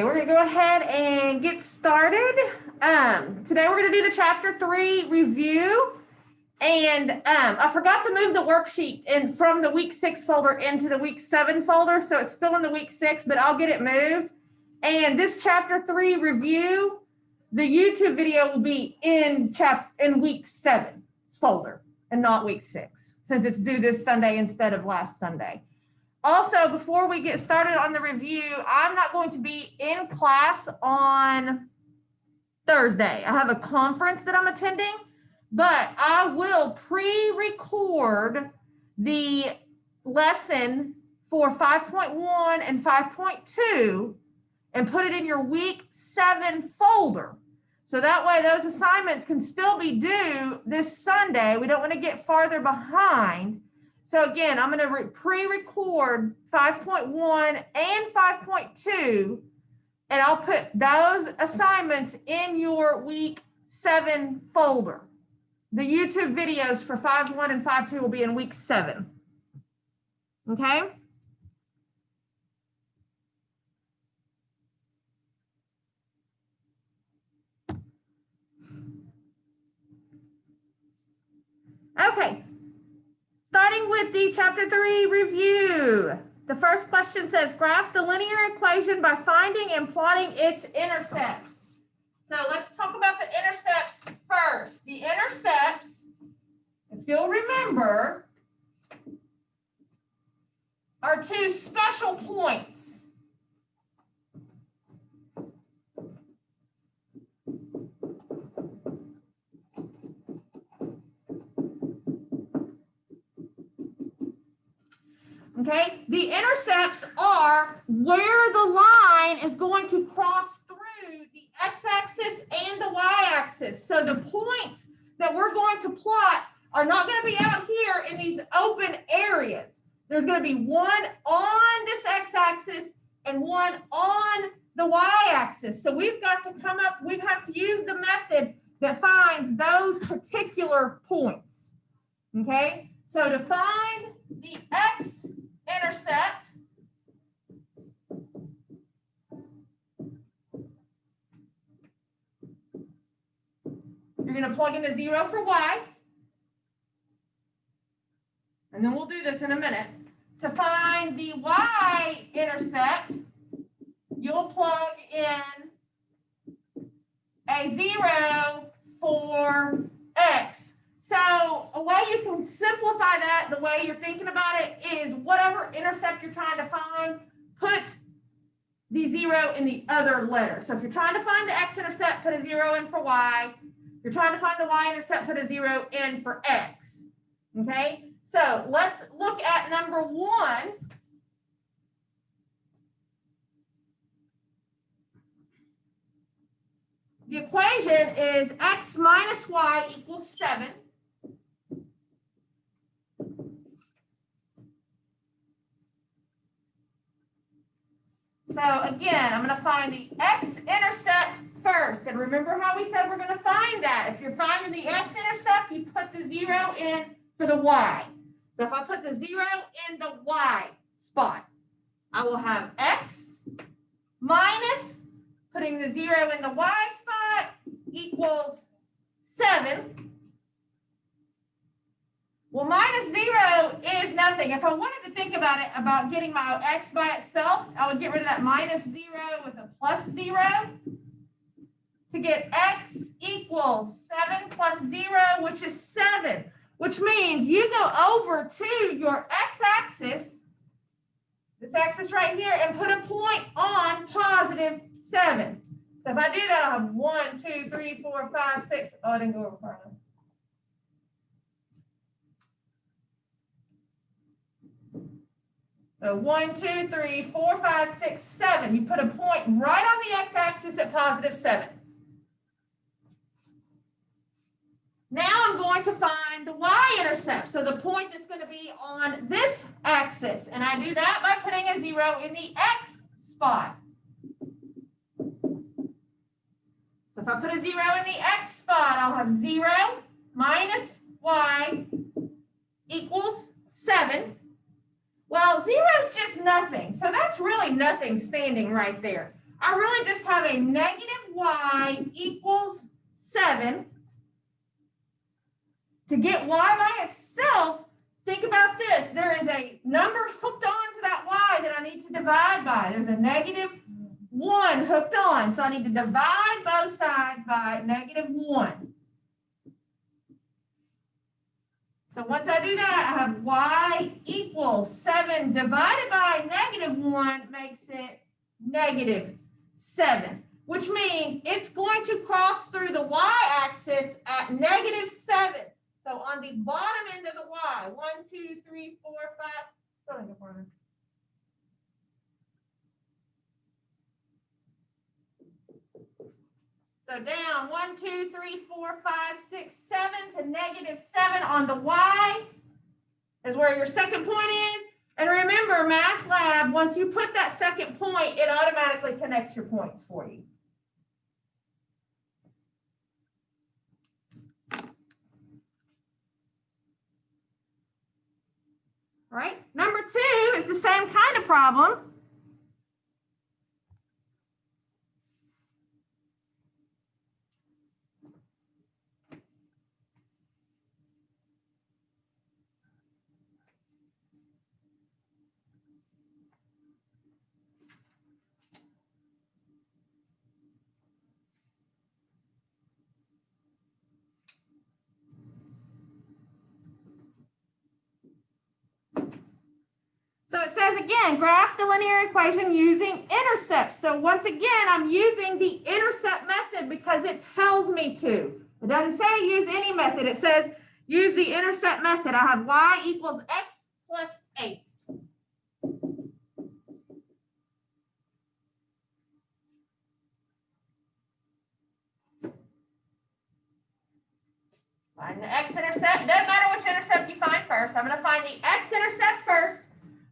we're going to go ahead and get started. Today we're going to do the Chapter 3 review. And I forgot to move the worksheet from the Week 6 folder into the Week 7 folder, so it's still in the Week 6, but I'll get it moved. And this Chapter 3 review, the YouTube video will be in Week 7 folder and not Week 6, since it's due this Sunday instead of last Sunday. Also, before we get started on the review, I'm not going to be in class on Thursday. I have a conference that I'm attending, but I will pre-record the lesson for 5.1 and 5.2 and put it in your Week 7 folder. So that way those assignments can still be due this Sunday. We don't want to get farther behind. So again, I'm going to pre-record 5.1 and 5.2, and I'll put those assignments in your Week 7 folder. The YouTube videos for 5.1 and 5.2 will be in Week 7. Okay? Okay. Starting with the Chapter 3 review. The first question says, graph the linear equation by finding and plotting its intercepts. So let's talk about the intercepts first. The intercepts, if you'll remember, are two special points. Okay, the intercepts are where the line is going to cross through the x-axis and the y-axis. So the points that we're going to plot are not going to be out here in these open areas. There's going to be one on this x-axis and one on the y-axis. So we've got to we have to use the method that finds those particular points. Okay, so to find the x-intercept, you're going to plug in a 0 for y, and then we'll do this in a minute. To find the y-intercept, you'll plug in a 0 for x. So a way you can simplify that, the way you're thinking about it, is whatever intercept you're trying to find, put the 0 in the other letter. So if you're trying to find the x-intercept, put a 0 in for y. If you're trying to find the y-intercept, put a 0 in for x. Okay? So let's look at number 1. The equation is x minus y equals 7. So again, I'm going to find the x-intercept first. And remember how we said we're going to find that. If you're finding the x-intercept, you put the 0 in for the y. So if I put the 0 in the y spot, I will have x minus, putting the 0 in the y spot, equals 7. Well, minus 0 is nothing. If I wanted to think about it, about getting my x by itself, I would get rid of that minus 0 with a plus 0 to get x equals 7 plus 0, which is 7, which means you go over to your x-axis, this axis right here, and put a point on positive 7. So if I do that, I'll have 1, 2, 3, 4, 5, 6. Oh, I didn't go over far enough. So 1, 2, 3, 4, 5, 6, 7. You put a point right on the x-axis at positive 7. Now I'm going to find the y-intercept, so the point that's going to be on this axis. And I do that by putting a 0 in the x spot. So if I put a 0 in the x spot, I'll have 0 minus y equals 7. Well, 0 is just nothing. So that's really nothing standing right there. I really just have a negative y equals 7. To get y by itself, think about this. There is a number hooked on to that y that I need to divide by. There's a negative 1 hooked on. So I need to divide both sides by negative 1. So once I do that, I have y equals 7 divided by negative 1 makes it negative 7, which means it's going to cross through the y-axis at negative 7. So on the bottom end of the y, 1, 2, 3, 4, 5, still in the corner. So down 1, 2, 3, 4, 5, 6, 7 to negative 7 on the y is where your second point is. And remember, Math Lab, once you put that second point, it automatically connects your points for you. All right, number 2 is the same kind of problem. So it says again, graph the linear equation using intercepts. So once again, I'm using the intercept method because it tells me to. It doesn't say use any method. It says use the intercept method. I have y equals x plus 8. Find the x-intercept. It doesn't matter which intercept you find first. I'm going to find the x-intercept first.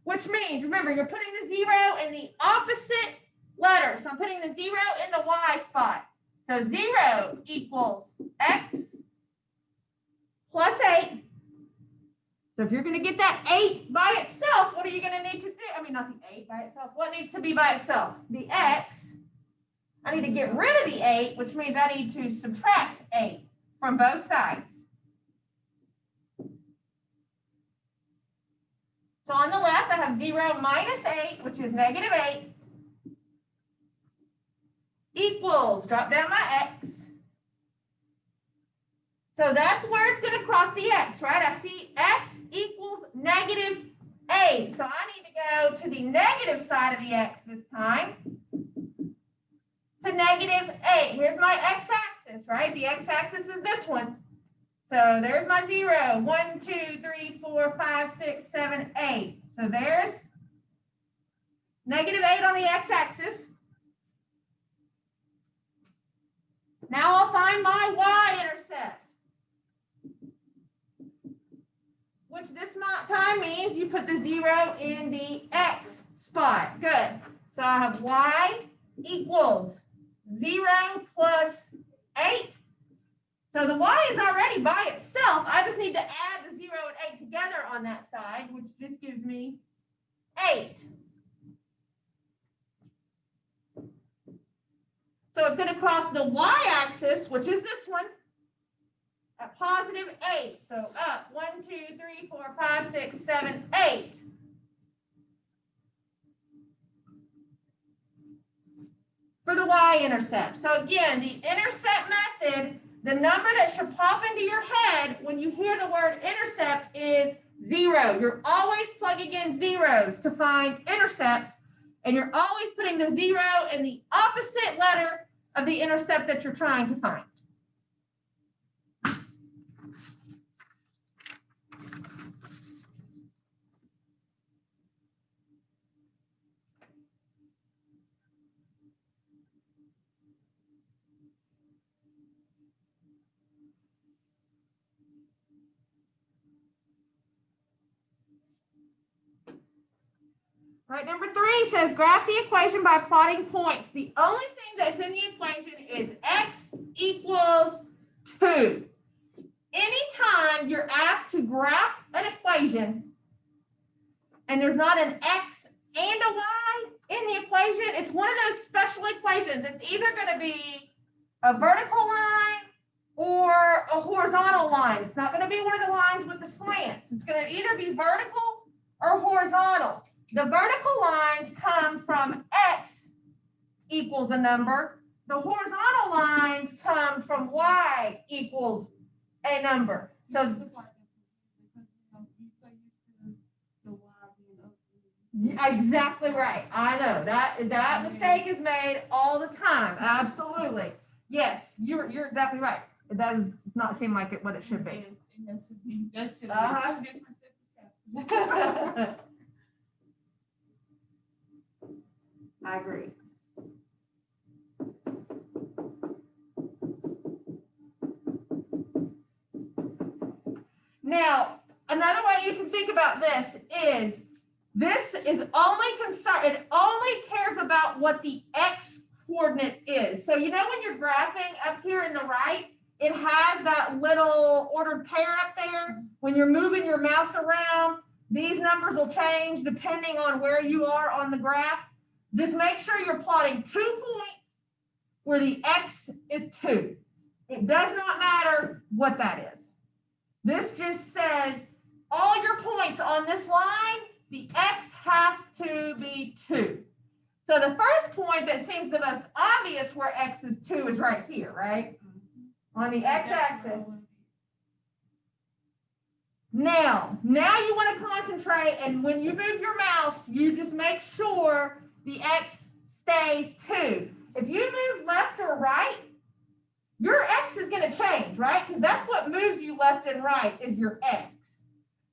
Which means, remember, you're putting the 0 in the opposite letter. So I'm putting the 0 in the y spot. So 0 equals x plus 8. So if you're going to get that 8 by itself, what are you going to need to do? I mean, not the 8 by itself. What needs to be by itself? The x. I need to get rid of the 8, which means I need to subtract 8 from both sides. So on the left, I have 0 minus 8, which is negative 8, equals, drop down my x. So that's where it's going to cross the x, right? I see x equals negative 8. So I need to go to the negative side of the x this time, to negative 8. Here's my x-axis, right? The x-axis is this one. So there's my 0, 1, 2, 3, 4, 5, 6, 7, 8. So there's negative 8 on the x-axis. Now I'll find my y-intercept, which this time means you put the 0 in the x spot. Good. So I have y equals 0 plus 8. So the y is already by itself. I just need to add the 0 and 8 together on that side, which just gives me 8. So it's going to cross the y-axis, which is this one, at positive 8. So up 1, 2, 3, 4, 5, 6, 7, 8. For the y-intercept. So again, the intercept method, the number that should pop into your head when you hear the word intercept is 0. You're always plugging in zeros to find intercepts, and you're always putting the 0 in the opposite letter of the intercept that you're trying to find. All right, number 3 says graph the equation by plotting points. The only thing that's in the equation is x equals 2. Anytime you're asked to graph an equation and there's not an x and a y in the equation, it's one of those special equations equations, it's either going to be a vertical line or a horizontal line. It's not going to be one of the lines with the slants. It's going to either be vertical or horizontal. The vertical lines come from X equals a number. The horizontal lines come from Y equals a number. So exactly right. I know that mistake is made all the time. Absolutely. Yes, you're exactly right. It does not seem like what it should be. That's just two different chapters. I agree. Now, another way you can think about this is only concerned, it only cares about what the X coordinate is. So you know when you're graphing up here in the right, it has that little ordered pair up there. When you're moving your mouse around, these numbers will change depending on where you are on the graph. Just make sure you're plotting 2 points where the X is 2. It does not matter what that is. This just says all your points on this line, the X has to be 2. So the first point that seems the most obvious where X is 2 is right here, right? On the X-axis. Now you want to concentrate, and when you move your mouse, you just make sure the X stays 2. If you move left or right, your X is going to change, right? Because that's what moves you left and right is your X.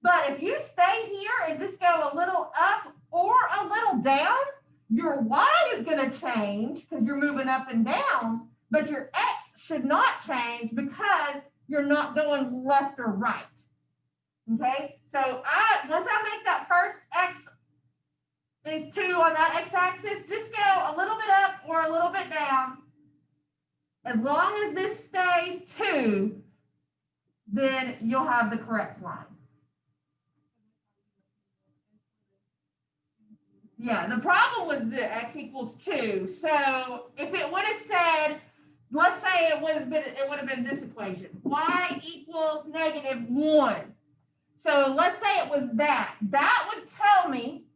But if you stay here and just go a little up or a little down, your Y is going to change because you're moving up and down, but your X should not change because you're not going left or right. Okay, so once I make that first X is 2 on that X-axis, just go a little bit up or a little bit down. As long as this stays 2, then you'll have the correct line. Yeah, the problem was the X equals 2. So if it would have said, let's say it would have been this equation, Y equals -1. So let's say it was that. That would tell me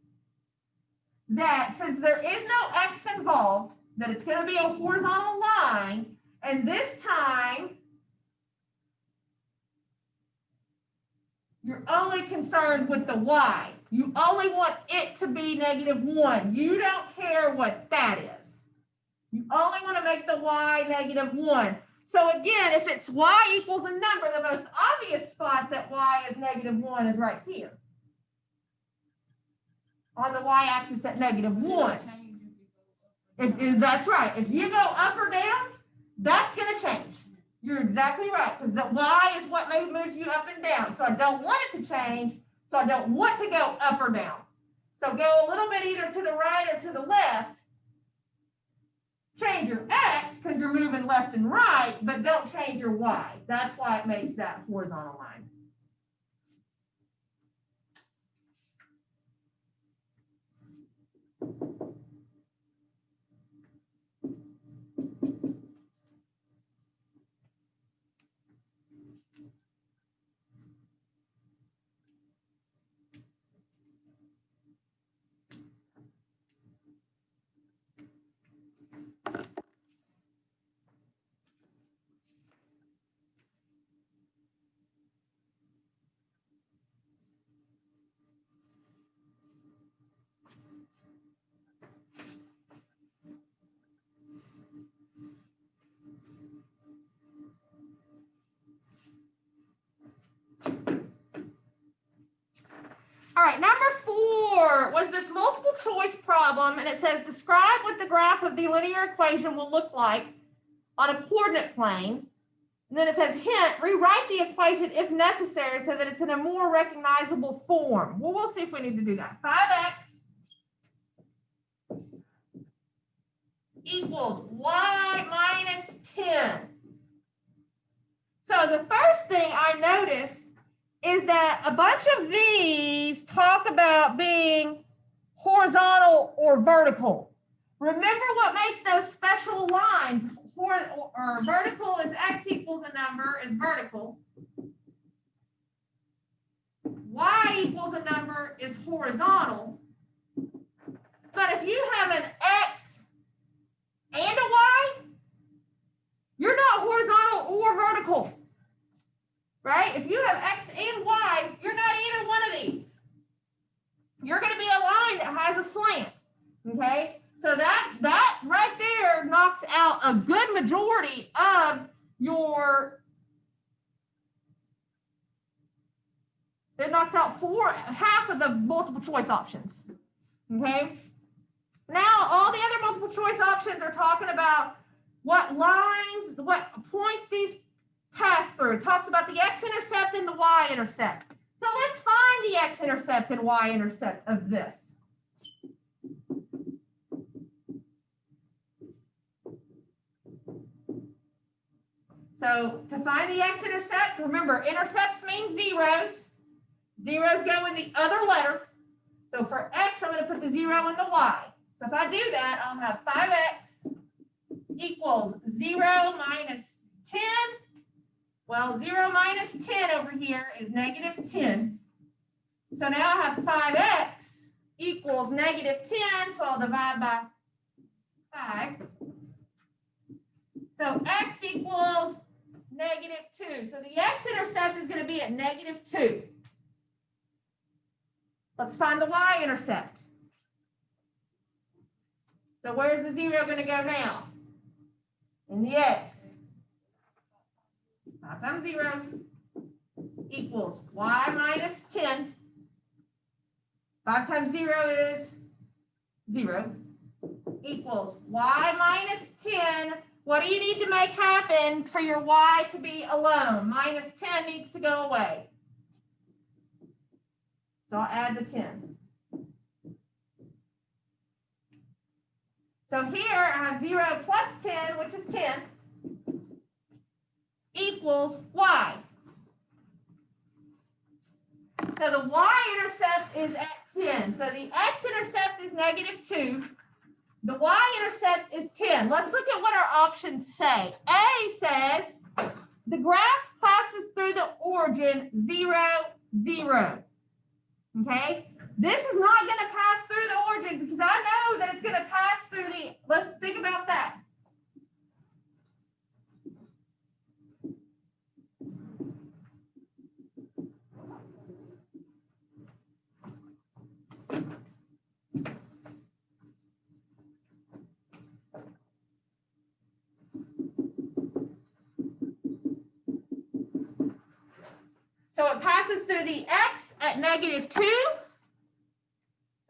that since there is no X involved, that it's going to be a horizontal line, and this time you're only concerned with the Y. You only want it to be -1. You don't care what that is. You only want to make the Y -1. So again, if it's Y equals a number, the most obvious spot that Y is -1 is right here. On the Y-axis at -1. If that's right. If you go up or down, that's going to change. You're exactly right, because the Y is what moves you up and down. So I don't want it to change, so I don't want to go up or down. So go a little bit either to the right or to the left. Change your X, because you're moving left and right, but don't change your Y. That's why it makes that horizontal line. All right, number 4 was this multiple choice problem, and it says describe what the graph of the linear equation will look like on a coordinate plane. And then it says hint, rewrite the equation if necessary so that it's in a more recognizable form. Well, we'll see if we need to do that. 5x equals y minus 10. So the first thing I notice is that a bunch of these talk about being horizontal or vertical. Remember what makes those special lines, or vertical is x equals a number is vertical. Y equals a number is horizontal. But if you have an x and a y, you're not horizontal or vertical, right? If you have x and y, you're not either one of these. You're going to be a line that has a slant, okay? So that right there knocks out a good majority of your, it knocks out half of the multiple choice options, okay? Now, all the other multiple choice options are talking about what lines, what points these pass through. It talks about the x-intercept and the y-intercept. So let's find the x-intercept and y-intercept of this. So to find the x-intercept, remember, intercepts mean zeros. Zeros go in the other letter. So for x, I'm going to put the 0 in the y. So if I do that, I'll have 5x equals 0 minus 10. Well, 0 minus 10 over here is negative 10. So now I have 5x equals negative 10. So I'll divide by 5. So x equals negative 2. So the x-intercept is going to be at negative 2. Let's find the y-intercept. So where's the 0 going to go now? In the x. 5 times 0 equals y minus 10. 5 times 0 is 0. Equals y minus 10. What do you need to make happen for your y to be alone? Minus 10 needs to go away. So I'll add the 10. So here I have 0 plus 10, which is 10, equals y. So the y-intercept is at 10. So the x-intercept is negative 2. The y-intercept is 10. Let's look at what our options say. A says the graph passes through the origin 0, 0. Okay? This is not going to pass through the origin because I know that it's going to pass through the, let's think about that. So it passes through the x at negative 2.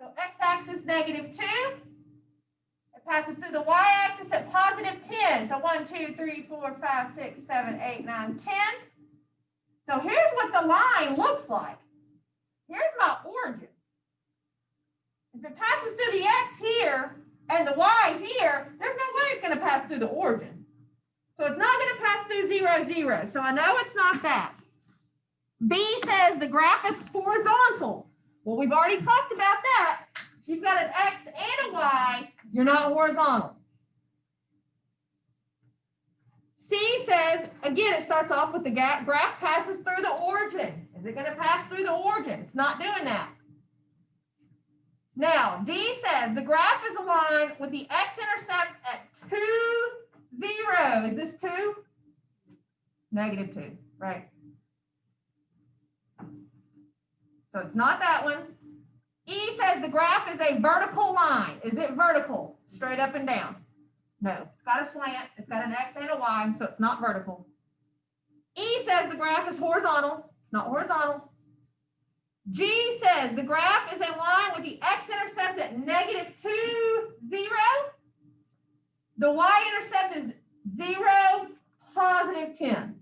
So x-axis negative 2. It passes through the y-axis at positive 10. So 1, 2, 3, 4, 5, 6, 7, 8, 9, 10. So here's what the line looks like. Here's my origin. If it passes through the x here and the y here, there's no way it's going to pass through the origin. So it's not going to pass through 0, 0. So I know it's not that. B says the graph is horizontal. Well, we've already talked about that. If you've got an x and a y, you're not horizontal. C says, again, it starts off with the graph passes through the origin. Is it going to pass through the origin? It's not doing that. Now, D says the graph is aligned with the x-intercept at 2, 0. Is this 2? Negative 2, right? So it's not that one. E says the graph is a vertical line. Is it vertical? Straight up and down? No. It's got a slant. It's got an x and a y, so it's not vertical. E says the graph is horizontal. It's not horizontal. G says the graph is a line with the x-intercept at negative 2, 0. The y-intercept is 0, positive 10.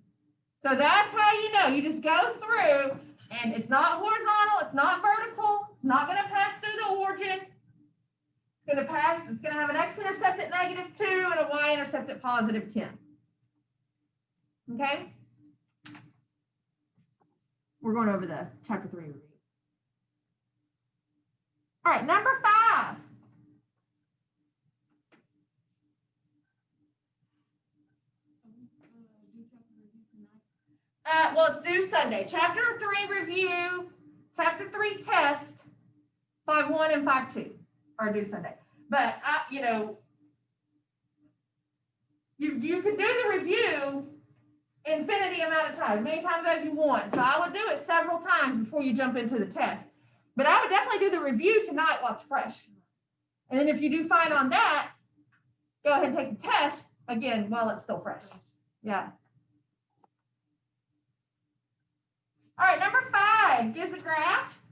So that's how you know. You just go through, and it's not horizontal. It's not vertical. It's not going to pass through the origin. It's going to have an x-intercept at negative 2 and a y-intercept at positive 10. Okay? We're going over the chapter 3 review. All right, number 5. Well, it's due Sunday. Chapter 3 review, Chapter 3 test, 5.1 and 5.2 are due Sunday. But, you know, you could do the review infinity amount of times, as many times as you want. So I would do it several times before you jump into the test. But I would definitely do the review tonight while it's fresh. And then if you do fine on that, go ahead and take the test again while it's still fresh. Yeah. All right, number 5 gives a graph.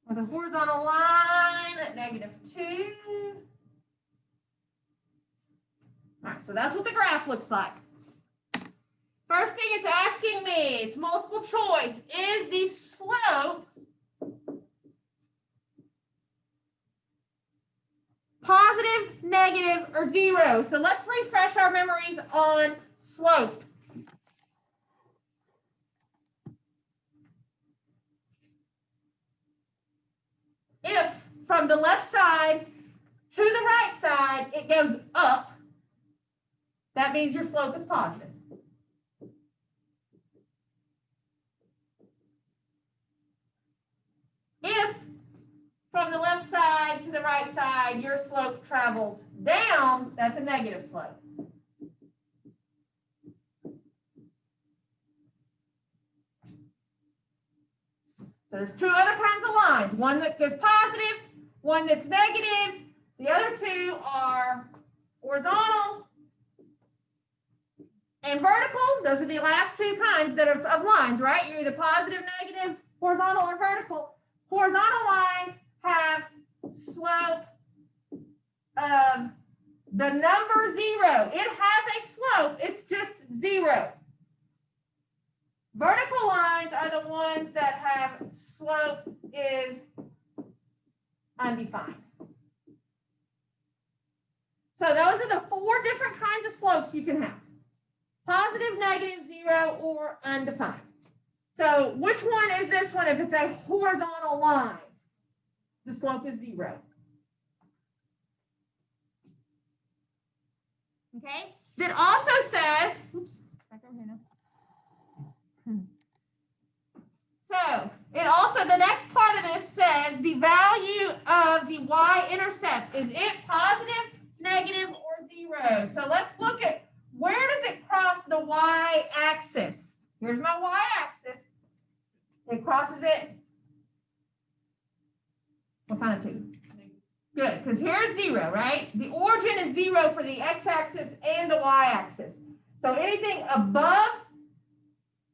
With a horizontal line at -2. All right, so that's what the graph looks like. First thing it's asking me, it's multiple choice, is the slope positive, negative, or 0? So let's refresh our memories on slope. If from the left side to the right side it goes up, that means your slope is positive. If from the left side to the right side your slope travels down, that's a negative slope. So there's 2 other kinds of lines, one that goes positive, one that's negative. The other 2 are horizontal and vertical. Those are the last 2 kinds that are of lines, right? You're either positive, negative, horizontal, or vertical. Horizontal lines have slope of the number 0. It has a slope, it's just 0. Vertical lines are the ones that have slope is undefined. So those are the 4 different kinds of slopes you can have. Positive, negative, 0, or undefined. So which one is this one if it's a horizontal line? The slope is 0. Okay? That also says, oops, back over here now. So it also, the next part of this says the value of the Y-intercept. Is it positive, negative, or 0? So let's look at where does it cross the Y-axis? Here's my Y-axis. It crosses it. What kind of 2? Good, because here's 0, right? The origin is 0 for the x-axis and the y-axis. So anything above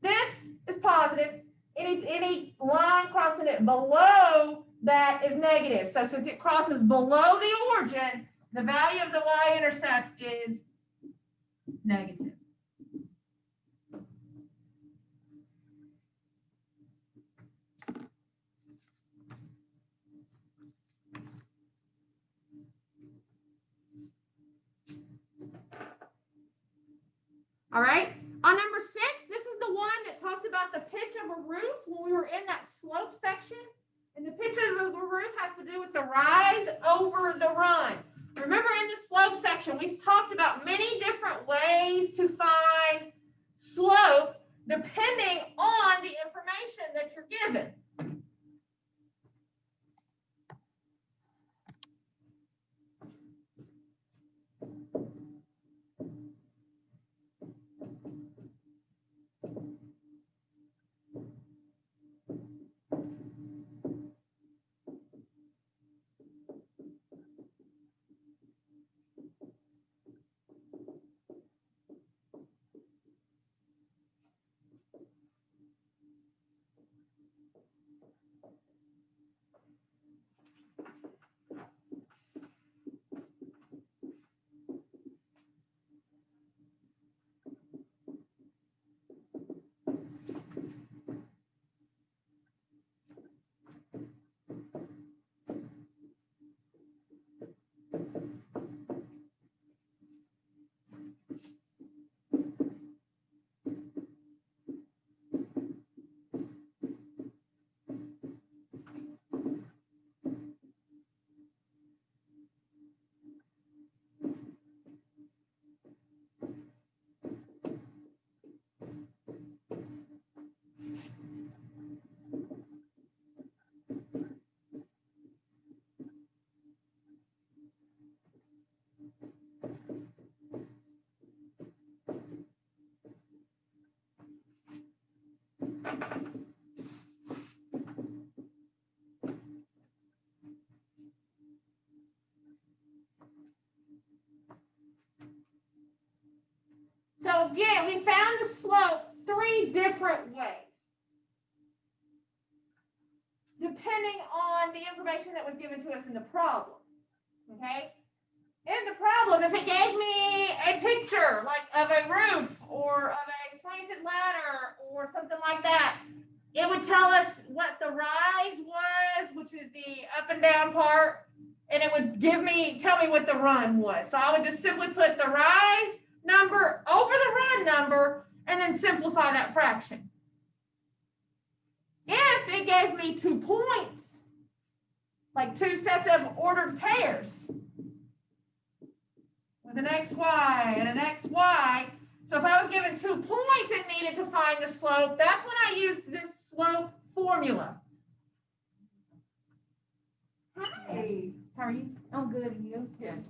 this is positive. Any line crossing it below that is negative. So since it crosses below the origin, the value of the y-intercept is negative. All right. On number 6, this is the one that talked about the pitch of a roof when we were in that slope section. And the pitch of the roof has to do with the rise over the run. Remember in the slope section, we talked about many different ways to find slope depending on the information that you're given. again, we found the slope 3 different ways, depending on the information that was given to us in the problem. Okay? In the problem, if it gave me a picture like of a roof or of a slanted ladder or something like that, it would tell us what the rise was, which is the up and down part, and it would tell me what the run was. So I would just simply put the rise number over the run number and then simplify that fraction. If it gave me 2 points, like 2 sets of ordered pairs with an XY and an XY, so if I was given 2 points and needed to find the slope, that's when I used this slope formula. Hi. How are you? I'm good, and you? Good.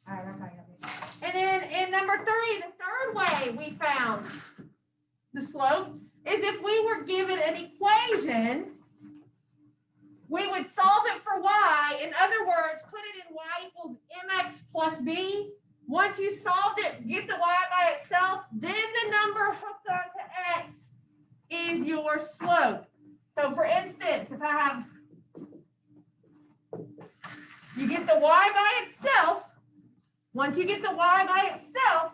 All right, I'm fine. And then in number 3, the third way we found the slopes is if we were given an equation, we would solve it for y. In other words, put it in y equals mx plus b. Once you solved it, get the y by itself, then the number hooked onto x is your slope. So for instance, if I have, you get the y by itself. Once you get the y by itself,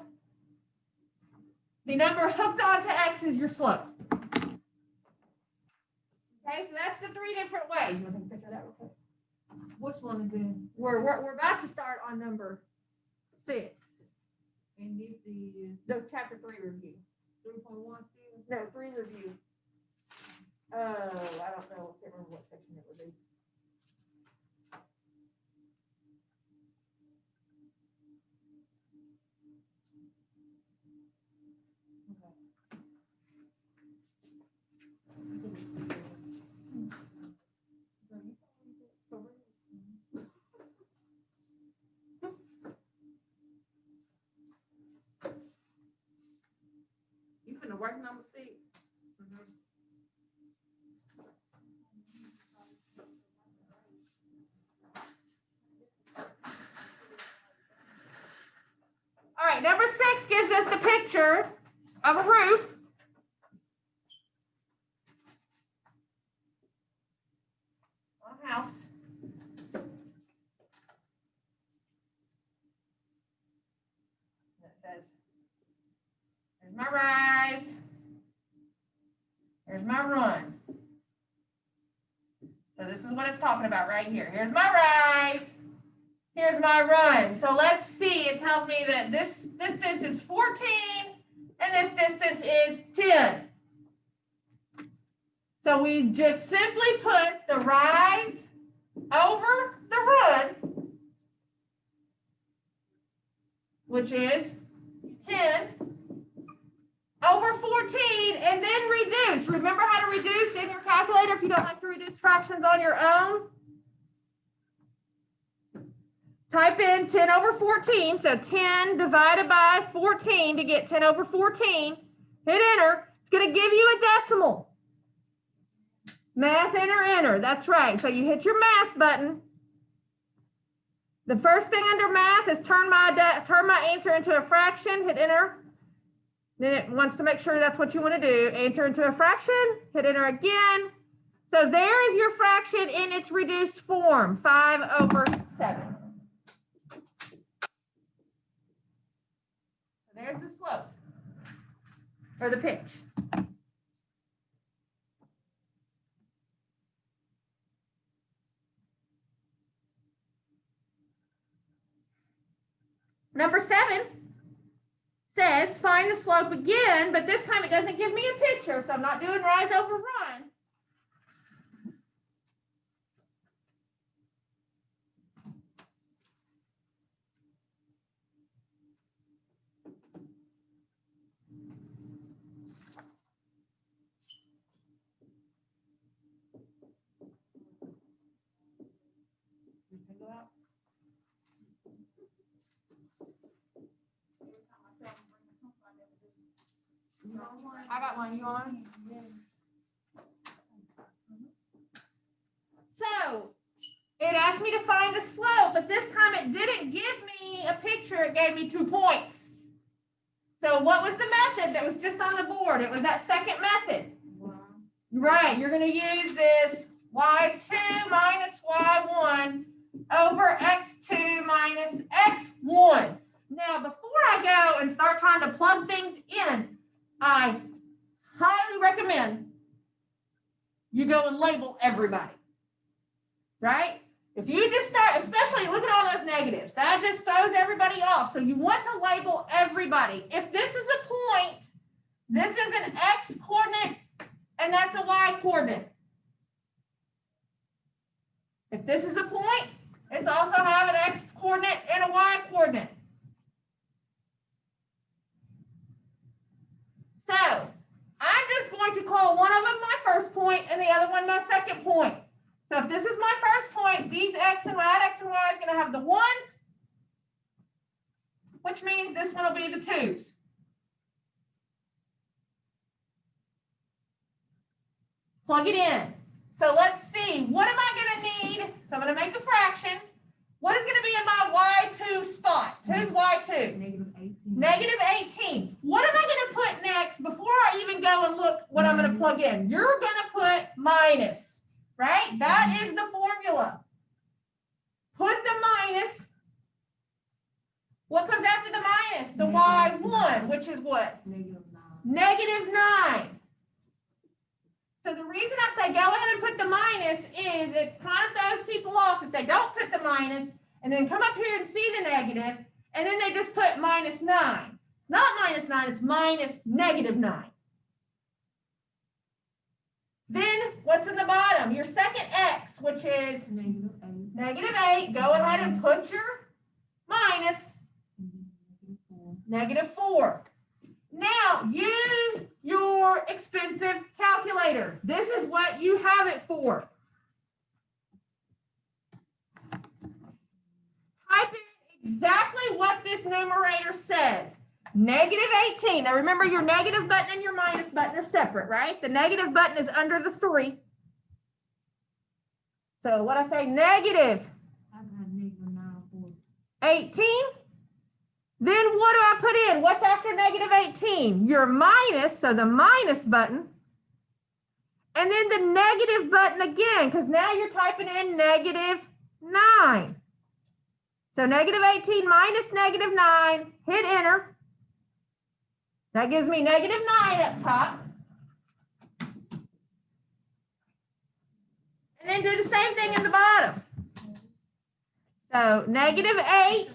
the number hooked onto x is your slope. Okay, so that's the 3 different ways. You want to take a picture of that real quick? Which one is this? We're about to start on number 6. And this is The chapter 3 review. 3.1 still? No, 3 review. Oh, I don't know. I can't remember what section it would be. You finna work number 6? All right, number 6 gives us the picture of a roof. On a house. And it says, here's my rise. Here's my run. So this is what it's talking about right here. Here's my rise. Here's my run. So let's see. It tells me that this distance is 14 and this distance is 10. So we just simply put the rise over the run, which is 10 over 14, and then reduce. Remember how to reduce in your calculator if you don't like to reduce fractions on your own? Type in 10 over 14, so 10 divided by 14 to get 10 over 14. Hit enter. It's going to give you a decimal. Math, enter. That's right. So you hit your math button. The first thing under math is turn my answer into a fraction. Hit enter. Then it wants to make sure that's what you want to do. Answer into a fraction. Hit enter again. So there is your fraction in its reduced form, 5 over 7. There's the slope, or the pitch. Number 7 says find the slope again, but this time it doesn't give me a picture, so I'm not doing rise over run. I got one. You on? Yes. So it asked me to find the slope, but this time it didn't give me a picture. It gave me 2 points. So what was the method that was just on the board? It was that second method. Wow. Right, you're going to use this y2 minus y1 over x2 minus x1. Now, before I go and start trying to plug things in, I highly recommend you go and label everybody, right? If you just start, especially look at all those negatives, that just throws everybody off. So you want to label everybody. If this is a point, this is an x coordinate, and that's a y coordinate. If this is a point, it's also have an x coordinate and a y coordinate. So I'm just going to call one of them my first point and the other one my second point. So if this is my first point, these x and y is going to have the 1s, which means this one will be the 2s. Plug it in. So let's see, what am I going to need? So I'm going to make a fraction. What is going to be in my y2 spot? Who's y2? -18. -18. What am I going to put next before I even go and look what I'm going to plug in? You're going to put minus, right? That is the formula. Put the minus. What comes after the minus? The y1, which is what? -9. So the reason I say go ahead and put the minus is it kind of throws people off if they don't put the minus and then come up here and see the negative and then they just put -9. It's not -9, it's -9. Then what's in the bottom? Your second x, which is -8. Go ahead and put your minus -4. Now, use your expensive calculator. This is what you have it for. Type in exactly what this numerator says. -18. Now, remember your negative button and your minus button are separate, right? The negative button is under the 3. So, what I say, negative 18. Then what do I put in? What's after -18? Your minus, so the minus button. And then the negative button again, because now you're typing in -9. So -18 minus -9, hit enter. That gives me -9 up top. And then do the same thing in the bottom. So -8.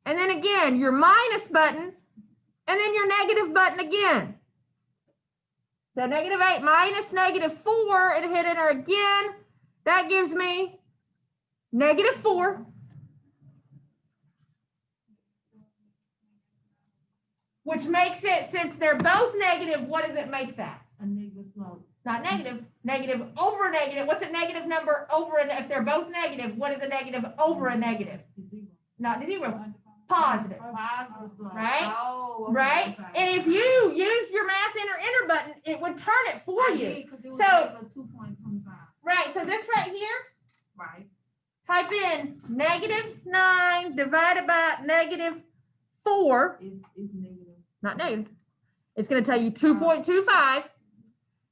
And then again, your minus button, and then your negative button again. So -8 minus -4, and hit enter again. That gives me -4. Which makes it, since they're both negative, what does it make that? A negative slope. Not negative. Negative over a negative. What's a negative number over a, if they're both negative, what is a negative over a negative? Not 0. Positive. Positive slope. Right? Oh, okay, Right? okay. And if you use your math enter button, it would turn it for I you. did, 'cause it was So- a 2.25. Right, so this right here, Right. type in -9 divided by -4, It's negative. not negative. It's going to tell you 2.25,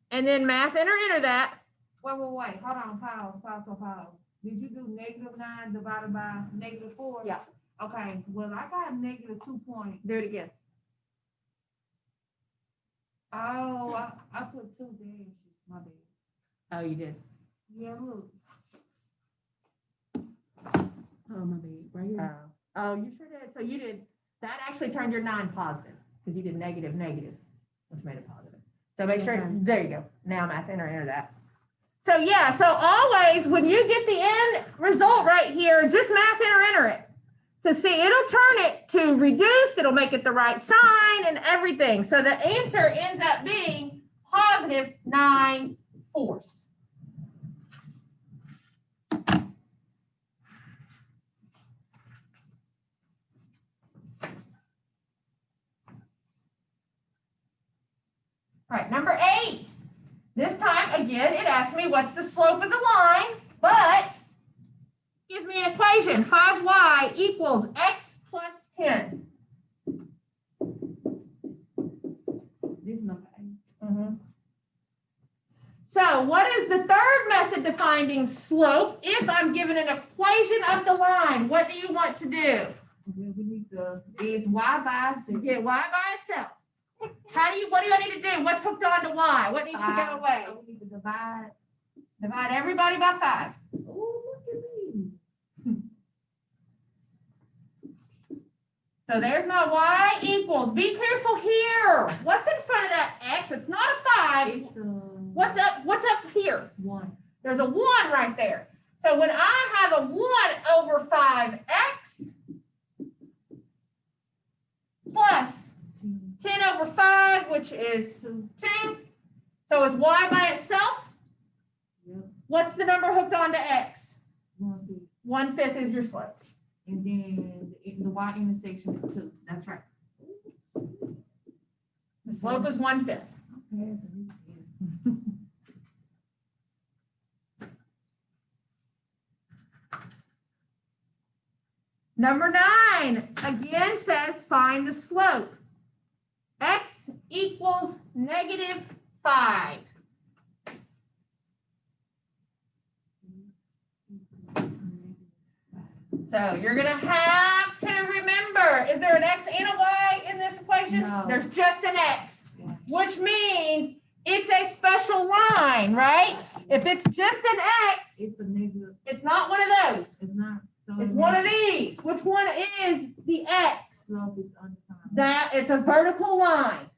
and then math enter that. Wait. Hold on. Pause. Did you do -9 divided by -4? Yeah. Okay. Well, I got -2 point. Do it again. Oh, I put 2 dashes. My bad. Oh, you did. Yeah, look. Oh, my bad. Right here. Oh, you sure did. So you did, that actually turned your 9 positive, because you did negative, which made it positive. So make sure, Okay. there you go. Now math enter that. So yeah, so always when you get the end result right here, just math enter it. To see, it'll turn it to reduced, it'll make it the right sign and everything. So the answer ends up being positive 9/4. All right, number 8. This time, again, it asks me what's the slope of the line, but gives me an equation, 5y equals x plus 10. So what is the third method to finding slope? If I'm given an equation of the line, what do you want to do? We need to, is Y by itself. Get y by itself. What do I need to do? What's hooked on to y? What needs to go away? So we need to divide. Divide everybody by 5. Oh, look at me. So there's my y equals. Be careful here. What's in front of that x? It's not a 5. It's the What's up here? 1. There's a 1 right there. So when I have a 1 over 5x plus 10 over 5, which is 2. So is y by itself? Yep. What's the number hooked on to x? 1/5. 1/5 is your slope. And then the Y intersection is 2. That's right. The slope is 1/5. Okay, so this is. Number 9, again says find the slope. X equals -5. So you're going to have to remember, is there an X and a Y in this equation? No. There's just an X, Yeah. which means it's a special line, right? If it's just an X, It's the negative. it's not one of those. It's not. So It's one of these. Which one is the X? slope is undefined. That it's a vertical line.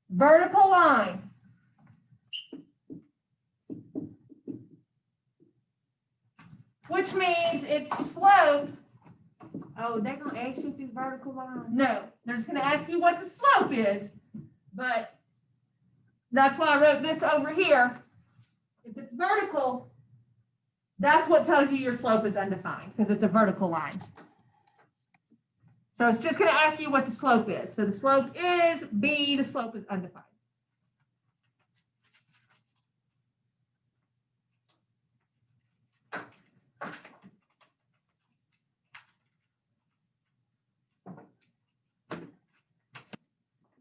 Vertical line. Which means its slope, Oh, they're gonna ask you if it's vertical line. no, they're just gonna ask you what the slope is. But that's why I wrote this over here. If it's vertical, that's what tells you your slope is undefined, because it's a vertical line. So it's just gonna ask you what the slope is. So the slope is B, the slope is undefined.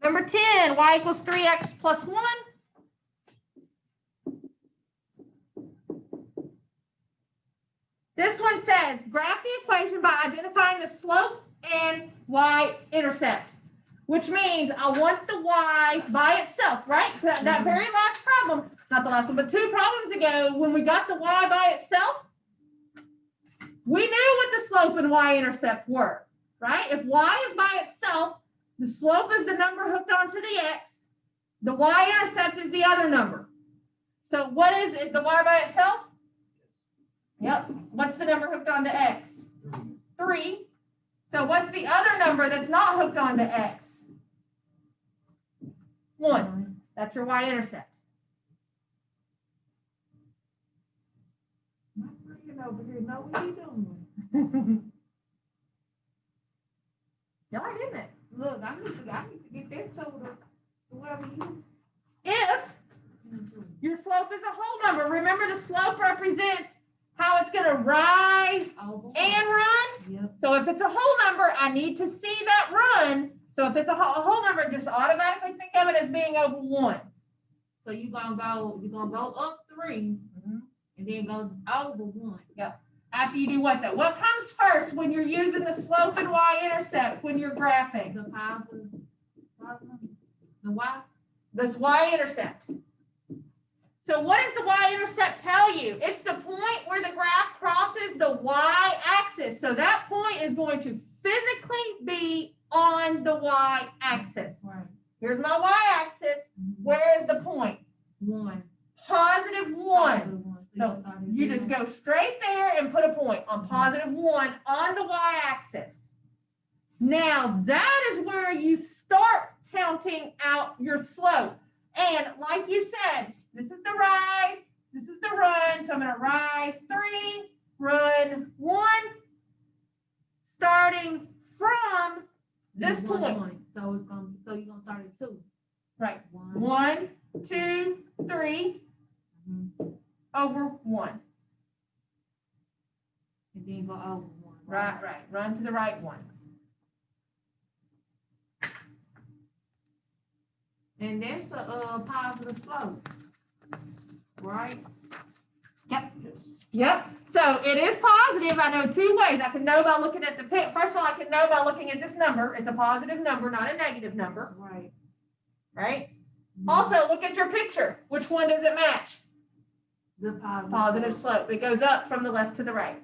Number 10, y equals 3x plus 1. This one says, graph the equation by identifying the slope and y-intercept, which means I want the y by itself, right? That very last problem, not the last one, but 2 problems ago, when we got the y by itself, we knew what the slope and y-intercept were, right? If y is by itself, the slope is the number hooked onto the x. The y-intercept is the other number. So what is the y by itself? Yep. What's the number hooked onto x? 3. So what's the other number that's not hooked onto x? 1. That's your y-intercept. My friend over here know what he doing. Y'all are getting it. Look, I need to get that told to whoever you. If your slope is a whole number, remember the slope represents how it's going to rise Oh, and run. yep. So if it's a whole number, I need to see that run. So if it's a whole number, just automatically think of it as being over 1. So you're gonna go up 3 and then go over 1. After you do what though? What comes first when you're using the slope and y-intercept when you're graphing? The positive, the Y. This y-intercept. So what does the y-intercept tell you? It's the point where the graph crosses the y-axis. So that point is going to physically be on the y-axis. Right. Here's my y-axis. Where is the point? 1. Positive 1. So start at you 0. just go straight there and put a point on positive 1 on the y-axis. Now that is where you start counting out your slope. And like you said, this is the rise, this is the run. So I'm going to rise 3, run 1, starting from this One point. point. So you're gonna start at 2. Right. 1. 1, 2, 3 Mhm. over 1. And then go over 1. Right. Run to the right 1. And that's the positive slope. right? Yep. So it is positive. I know two ways. I can know by looking at the pic. First of all, I can know by looking at this number. It's a positive number, not a negative number. Right. Right? Also, look at your picture. Which one does it match? The positive. Positive slope. It goes up from the left to the right.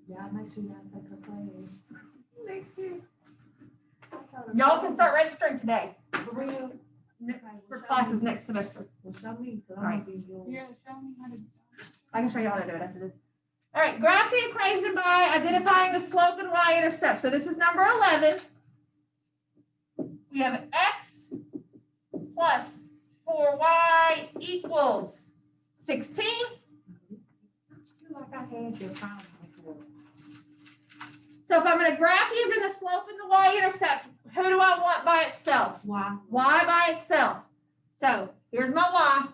Yeah, make sure y'all take a class. Next year. Y'all can start registering today For real? for classes next semester. Well, show me, 'cause Right. I'm gonna be yours. Yeah, show me how to. I can show you how to do it after this. All right, graph the equation by identifying the slope and y-intercept. So this is number 11. We have x plus 4y equals 16. I feel like I had your phone before. So if I'm going to graph using the slope and the y-intercept, who do I want by itself? Why? Y by itself. So here's my y.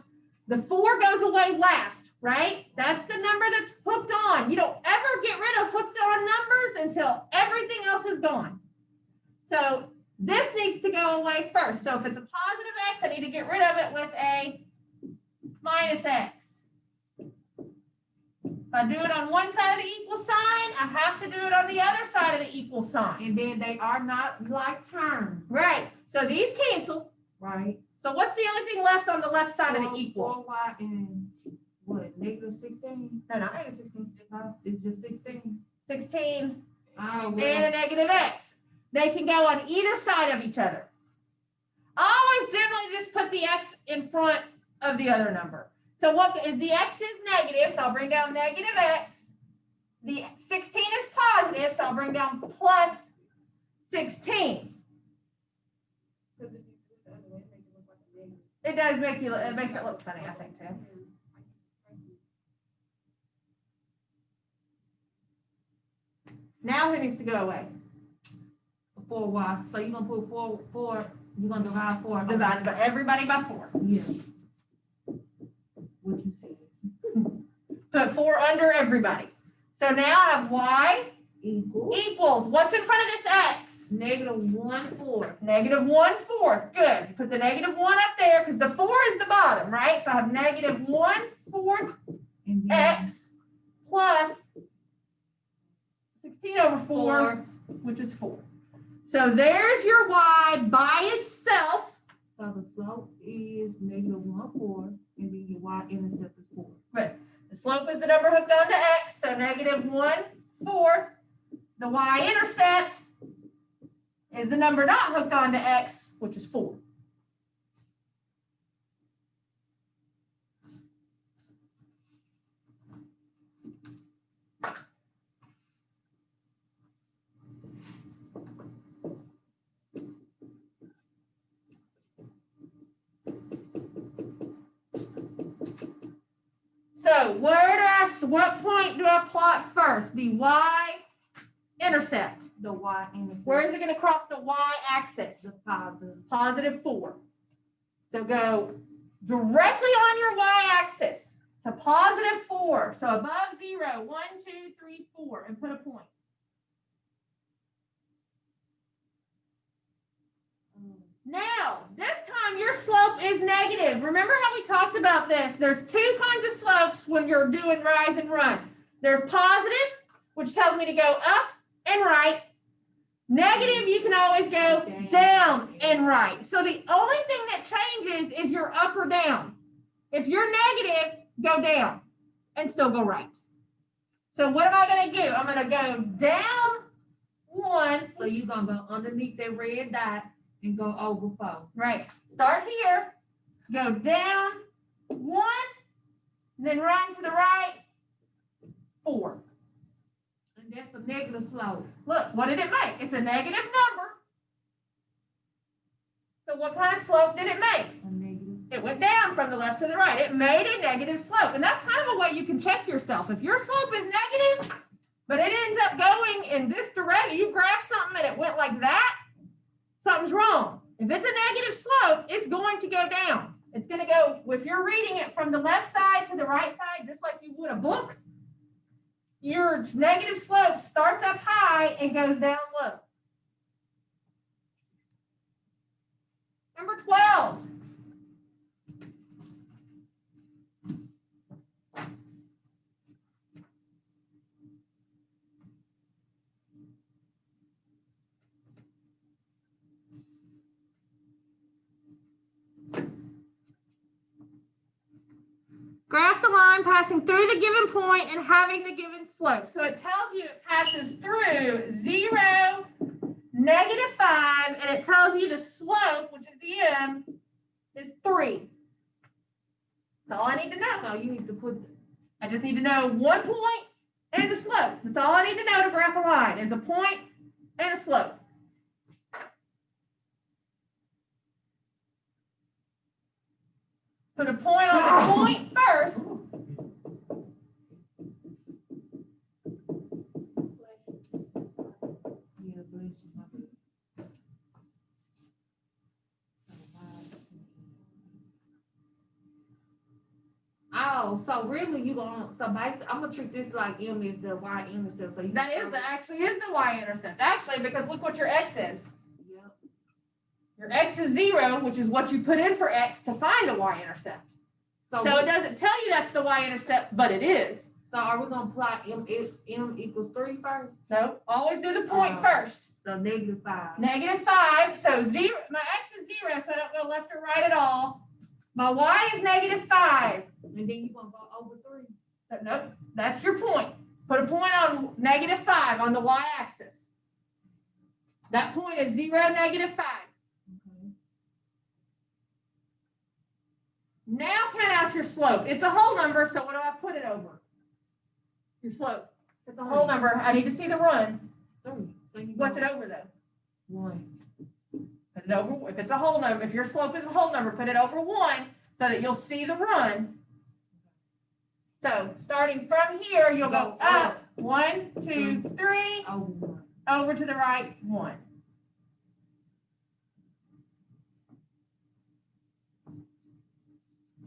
The 4 goes away last, right? That's the number that's hooked on. You don't ever get rid of hooked on numbers until everything else is gone. So this needs to go away first. So if it's a positive x, I need to get rid of it with a minus x. If I do it on one side of the equal sign, I have to do it on the other side of the equal sign. And then they are not like terms, Right. So these cancel. right? So what's the only thing left on the left side of the equal? 4y and what, negative 16? No, not negative 16. It's just 16. 16 Oh, and well, a negative x. They can go on either side of each other. I always generally just put the x in front of the other number. So what is the x is negative, so I'll bring down negative x. The 16 is positive, so I'll bring down plus 16. It does make you, it makes it look funny, I think, too. Now who needs to go away? 4y. So you're gonna put 4, you're gonna divide 4. Divide by everybody by 4. Yeah. What you said. Put 4 under everybody. So now I have y equals, what's in front of this x? Negative 1/4. Negative 1/4. Good. Put the negative 1 up there because the 4 is the bottom, right? So I have negative 1/4 And then x plus 16 over 4, which is 4. So there's your y by itself. so the slope is negative 1/4, and then your y-intercept is 4. The slope is the number hooked onto x, so negative 1/4. The y-intercept is the number not hooked onto x, which is 4. So what point do I plot first? The y-intercept. The y-intercept. Where is it going to cross the y-axis? The positive. Positive 4. So go directly on your y-axis to positive 4. So above 0, 1, 2, 3, 4, and put a point. Now, this time your slope is negative. Remember how we talked about this? There's 2 kinds of slopes when you're doing rise and run. There's positive, which tells me to go up and right. Negative, you can always go down and right. So the only thing that changes is your up or down. If you're negative, go down and still go right. So what am I going to do? I'm going to go down 1. So you're gonna go underneath that red dot and go over 4. Right. Start here, go down 1, then run to the right 4. And that's a negative slope. Look, what did it make? It's a negative number. So what kind of slope did it make? A negative. It went down from the left to the right. It made a negative slope. And that's kind of a way you can check yourself. If your slope is negative, but it ends up going in this direction, you graph something and it went like that, something's wrong. If it's a negative slope, it's going to go down. It's going to go, if you're reading it from the left side to the right side, just like you would a book, your negative slope starts up high and goes down low. Number 12. Graph the line passing through the given point and having the given slope. So it tells you it passes through 0, -5, and it tells you the slope, which is the m, is 3. That's all I need to know. So you need to put, I just need to know one point and the slope. That's all I need to know to graph a line, is a point and a slope. Put a point on the point first. yeah, bless you, my baby. Oh, so really you gonna, so basically, I'm gonna treat this like M is the Y-intercept, so you. That is actually is the Y-intercept. Actually, because look what your X is. Yep. Your X is 0, which is what you put in for X to find a Y-intercept. So it doesn't tell you that's the Y-intercept, but it is. So are we gonna plot M equals 3 first? No, always do the point first. So -5. -5, so 0, my X is 0, so I don't go left or right at all. My Y is -5. And then you're gonna go over 3. So nope, that's your point. Put a point on -5 on the Y-axis. That point is 0, -5. Okay. Now count out your slope. It's a whole number, so what do I put it over? Your slope. If it's a whole number, I need to see the run. 3. So you What's it over though? 1. Put it over, if it's a whole number, if your slope is a whole number, put it over 1 so that you'll see the run. So starting from here, you'll go up 1, 2, 3, Over 1. over to the right 1.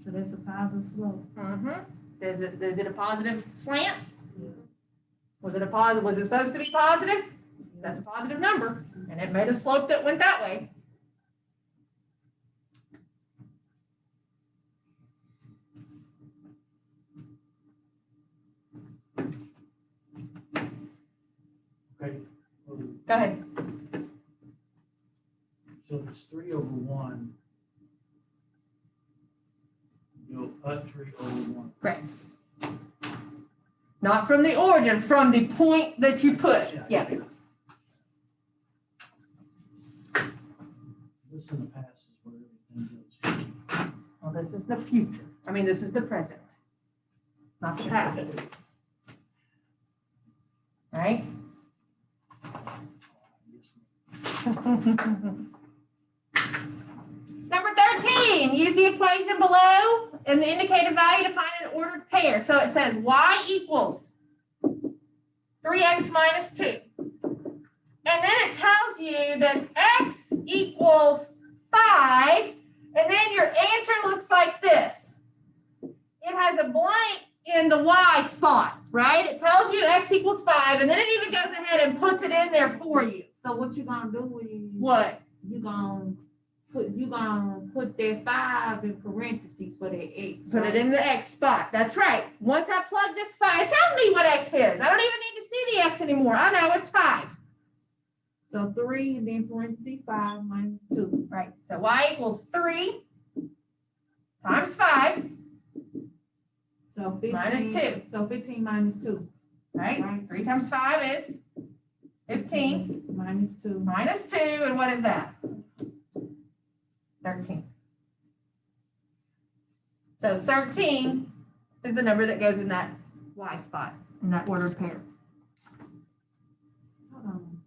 So that's a positive slope. Is it a positive slant? Yeah. Was it a positive? Was it supposed to be positive? That's a positive number, and it made a slope that went that way. Okay. Go ahead. So if it's 3 over 1, you'll up 3 over 1. Correct. Not from the origin, from the point that you put. Yeah. This in the past is where everything goes. Well, this is the future. I mean, this is the present, not the past. Right? Number 13, use the equation below and the indicated value to find an ordered pair. So it says y equals 3x minus 2. And then it tells you that x equals 5. And then your answer looks like this. It has a blank in the y spot, right? It tells you x equals 5. And then it even goes ahead and puts it in there for you. So what you gonna do is What? you gonna put that 5 in parentheses for that x. Put it in the x spot. That's right. Once I plug this 5, it tells me what x is. I don't even need to see the x anymore. I know it's 5. So 3 and then parentheses 5 minus 2. Right. So y equals 3 times 5, So 15 Minus 2. So 15 minus 2. right? Right. 3 times 5 is 15 minus 2. minus 2, and what is that? 13. So 13 is the number that goes in that y spot, in that ordered pair. Hold on.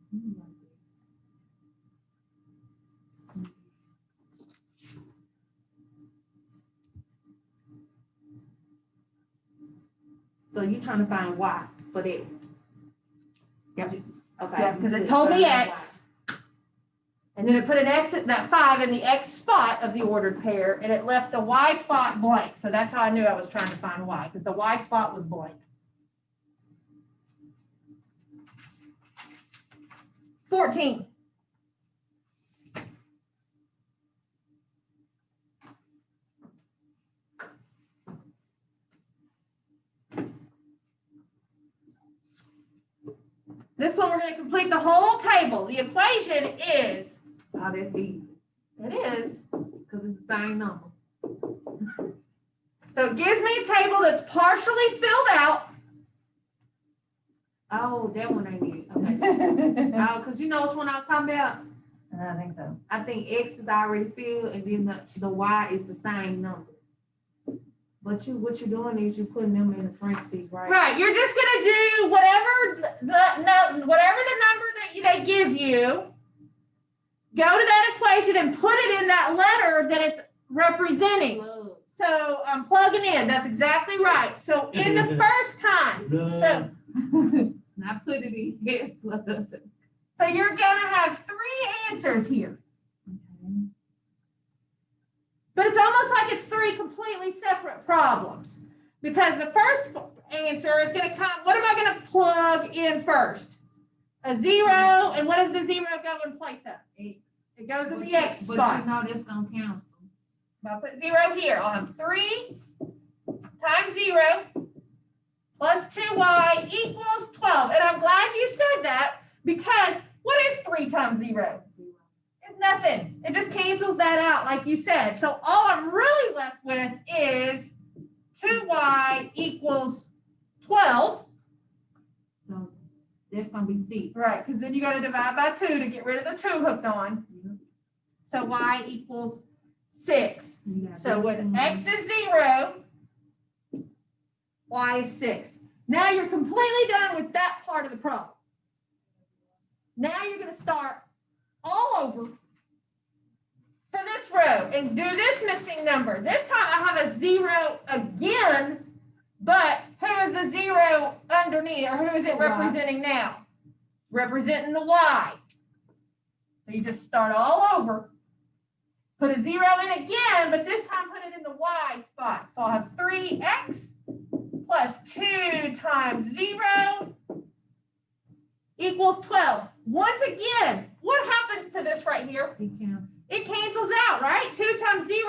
So you're trying to find y for that? Yep. Okay. Yeah, because it told me x, and then it put an x at that 5 in the x spot of the ordered pair, and it left the y spot blank. So that's how I knew I was trying to find y, because the y spot was blank. 14. This one, we're going to complete the whole table. The equation is, Oh, that's easy, it is, because it's the same number. so it gives me a table that's partially filled out. Oh, that one ain't it. Okay. Oh, because you know which one I was talking about? I think so. I think X is already filled, and then the Y is the same number. But what you're doing is you're putting them in the parentheses, right? Right, you're just gonna do whatever the number that they give you, go to that equation and put it in that letter that it's representing. Plug. So I'm plugging in, that's exactly right. So in the first time, so And I put it in here. so you're gonna have 3 answers here. But it's almost like it's 3 completely separate problems. Because the first answer is going to come, what am I going to plug in first? A 0, and what does the 0 go in place of? X. It goes in But the X But spot. you know that's going to cancel. I'll put 0 here. I'll have 3 times 0 plus 2y equals 12. And I'm glad you said that, because what is 3 times 0? It's nothing. It just cancels that out like you said. So all I'm really left with is 2y equals 12. So that's going to be 6. Right, because then you got to divide by 2 to get rid of the 2 hooked on. So y equals 6. So when x is 0, y is 6. Now you're completely done with that part of the problem. Now you're going to start all over for this row and do this missing number. This time I have a 0 again, but who is the 0 underneath, or who is it representing now? Representing the y. So you just start all over, put a 0 in again, but this time put it in the y spot. So I'll have 3x plus 2 times 0 equals 12. Once again, what happens to this right here? It cancels. It cancels out, right? 2 times 0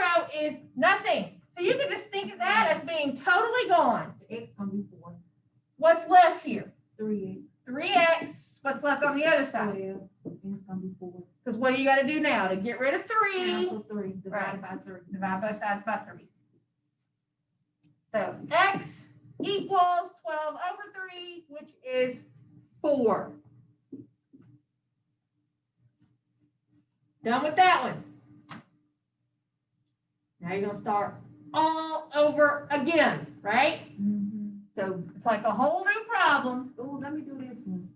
is nothing. So you can just think of that as being totally gone. The X going to be 4. What's left here? 3X. 3x. What's left on the other side? 12. And it's going to be 4. Because what do you got to do now to get rid of 3? Cancel 3. Divided Right. by 3. Divide both sides by 3. So x equals 12 over 3, which is 4. Done with that one. Now you're going to start all over again, right? Mm-hmm. So it's like a whole new problem. Oh, let me do this one.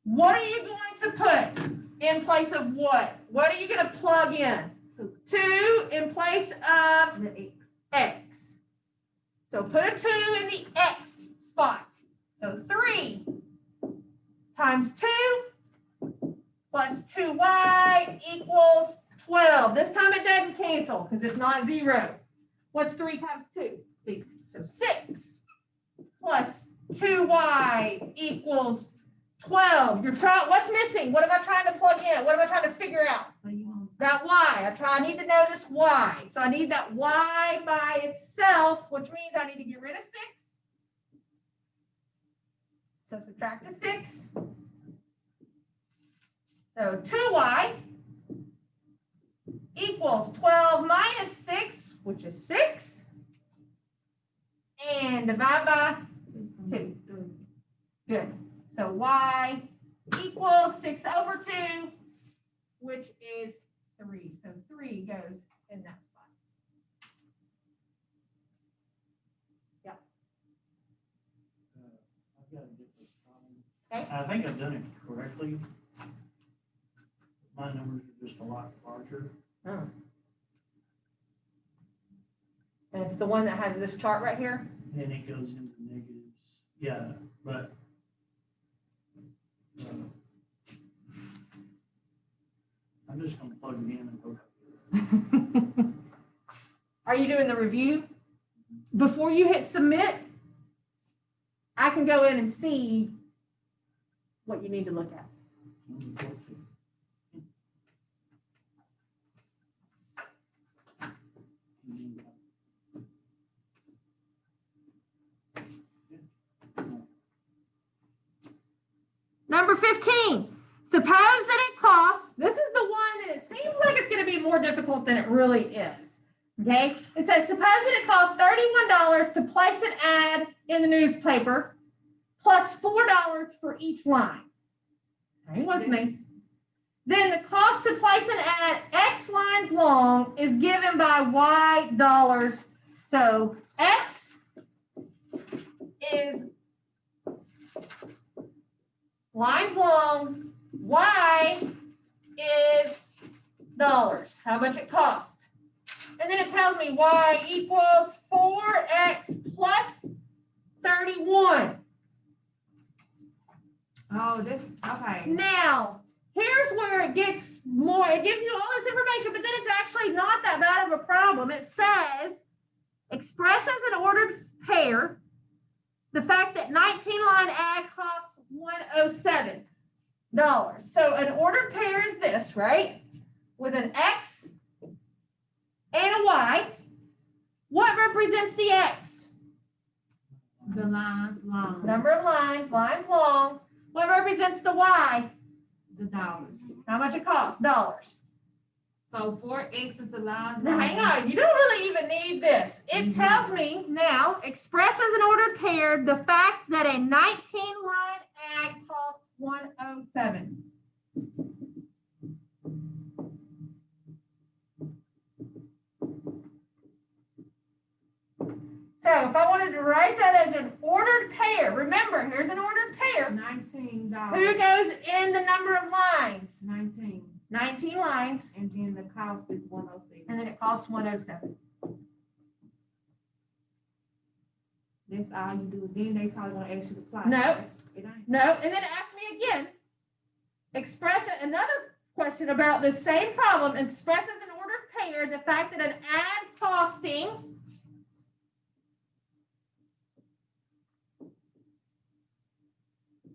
What are you going to put in place of what? What are you going to plug in? 2 in place of The X. x. So put a 2 in the x spot. So 3 times 2 plus 2y equals 12. This time it doesn't cancel because it's not 0. What's 3 times 2? 6. So 6 plus 2y equals 12. What's missing? What am I trying to plug in? What am I trying to figure out? So you want That y. I need to know this y. So I need that y by itself, which means I need to get rid of 6. So subtract the 6. So 2y equals 12 minus 6, which is 6. And divide by 2. Good. So y equals 6 over 2, which is 3. So 3 goes in that spot. Yep. I've got to get this problem. Okay. I think I've done it correctly. My numbers are just a lot larger. And it's the one that has this chart right here. And it goes into negatives. Yeah, but I'm just gonna plug it in and hope. Are you doing the review? Before you hit submit, I can go in and see what you need to look at. Number 15, suppose that it costs, this is the one that it seems like it's going to be more difficult than it really is. Okay, it says, suppose that it costs $31 to place an ad in the newspaper plus $4 for each line. Hang with me. Then the cost to place an ad X lines long is given by Y dollars. So X is lines long, Y is dollars, how much it costs. And then it tells me Y equals 4X plus 31. Oh, this, okay. Now, here's where it gets more, it gives you all this information, but then it's actually not that bad of a problem. It says, express as an ordered pair the fact that 19-line ad costs $107. So an ordered pair is this, right? With an X and a Y. What represents the X? The lines long. Number of lines, lines long. What represents the Y? The dollars. How much it costs? Dollars. So 4X is the lines Now, long. hang on, you don't really even need this. It tells me now, express as an ordered pair the fact that a 19-line ad costs $107. So if I wanted to write that as an ordered pair, remember, here's an ordered pair. $19. Who goes in the number of lines? 19. 19 lines, And then the cost is 106. and then it costs 107. That's all you do. Then they probably want to ask you to plot. No. It ain't. No, and then ask me again. Express another question about the same problem. Express as an ordered pair the fact that an ad costing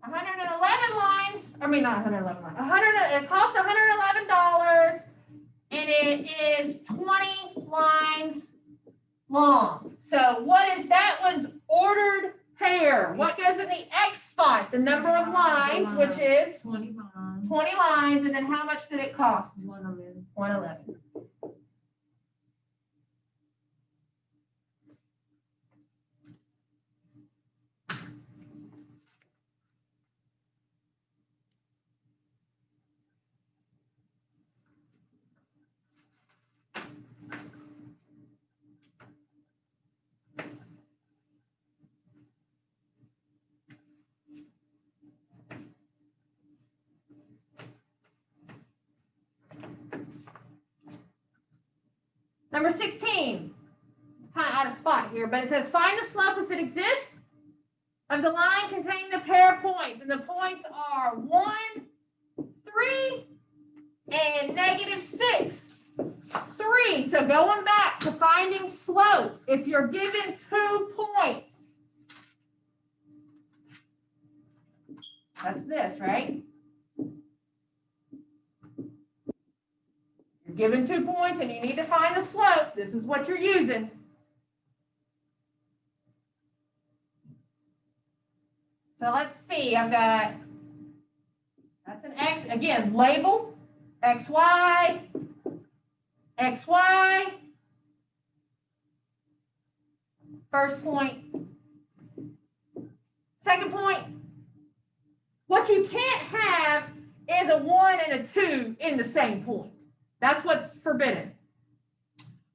$111 lines. I mean, not 111 lines. It costs $111, and it is 20 lines long. So what is that one's ordered pair? What goes in the X spot? The number of lines, which is 20 lines. 20 lines, and then how much did it cost? 111. 111. Number 16, kind of out of spot here, but it says find the slope if it exists of the line containing the pair of points. And the points are 1, 3, and -6. 3. So going back to finding slope, if you're given 2 points, that's this, right? You're given 2 points and you need to find the slope. This is what you're using. So let's see, I've got, that's an X, again, label, XY, XY, first point, second point. What you can't have is a 1 and a 2 in the same point. That's what's forbidden.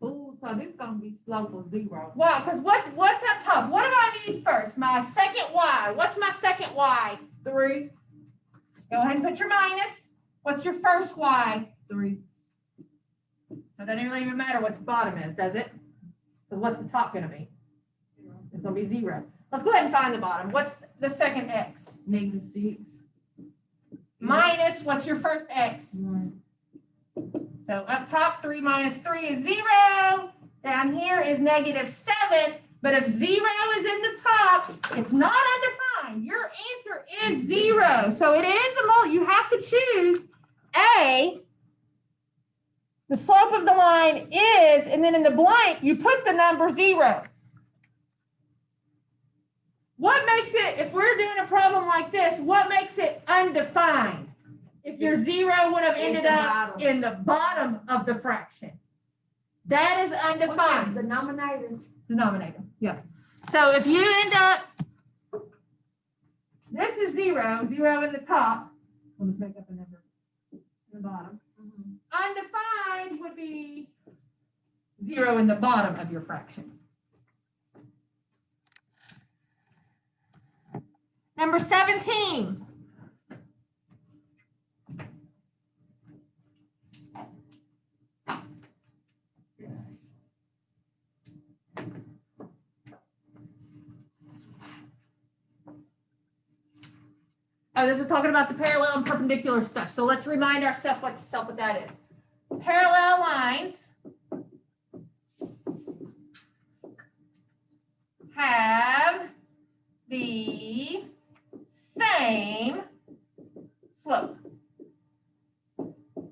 Ooh, so this is going to be slope of 0. Wow, because what's up top? What do I need first? My second Y. What's my second Y? 3. Go ahead and put your minus. What's your first Y? 3. So it doesn't really even matter what the bottom is, does it? Because what's the top going to be? It's going to be 0. Let's go ahead and find the bottom. What's the second X? -6. Minus, what's your first X? 1. So up top, 3 minus 3 is 0. Down here is -7. But if 0 is in the top, it's not undefined. undefined. Your answer is 0. So it is a you have to choose A. The slope of the line is, and then in the blank, you put the number 0. What makes it, if we're doing a problem like this, what makes it undefined? If your 0 would have ended up in the bottom of the fraction. That is undefined. The denominator. Denominator, yeah. So if you end up, this is 0, 0 in the top. We'll just make up a number in the bottom. Undefined would be 0 in the bottom of your fraction. Number 17. Oh, this is talking about the parallel and perpendicular stuff. So let's remind ourselves what that is. Parallel lines have the same slope.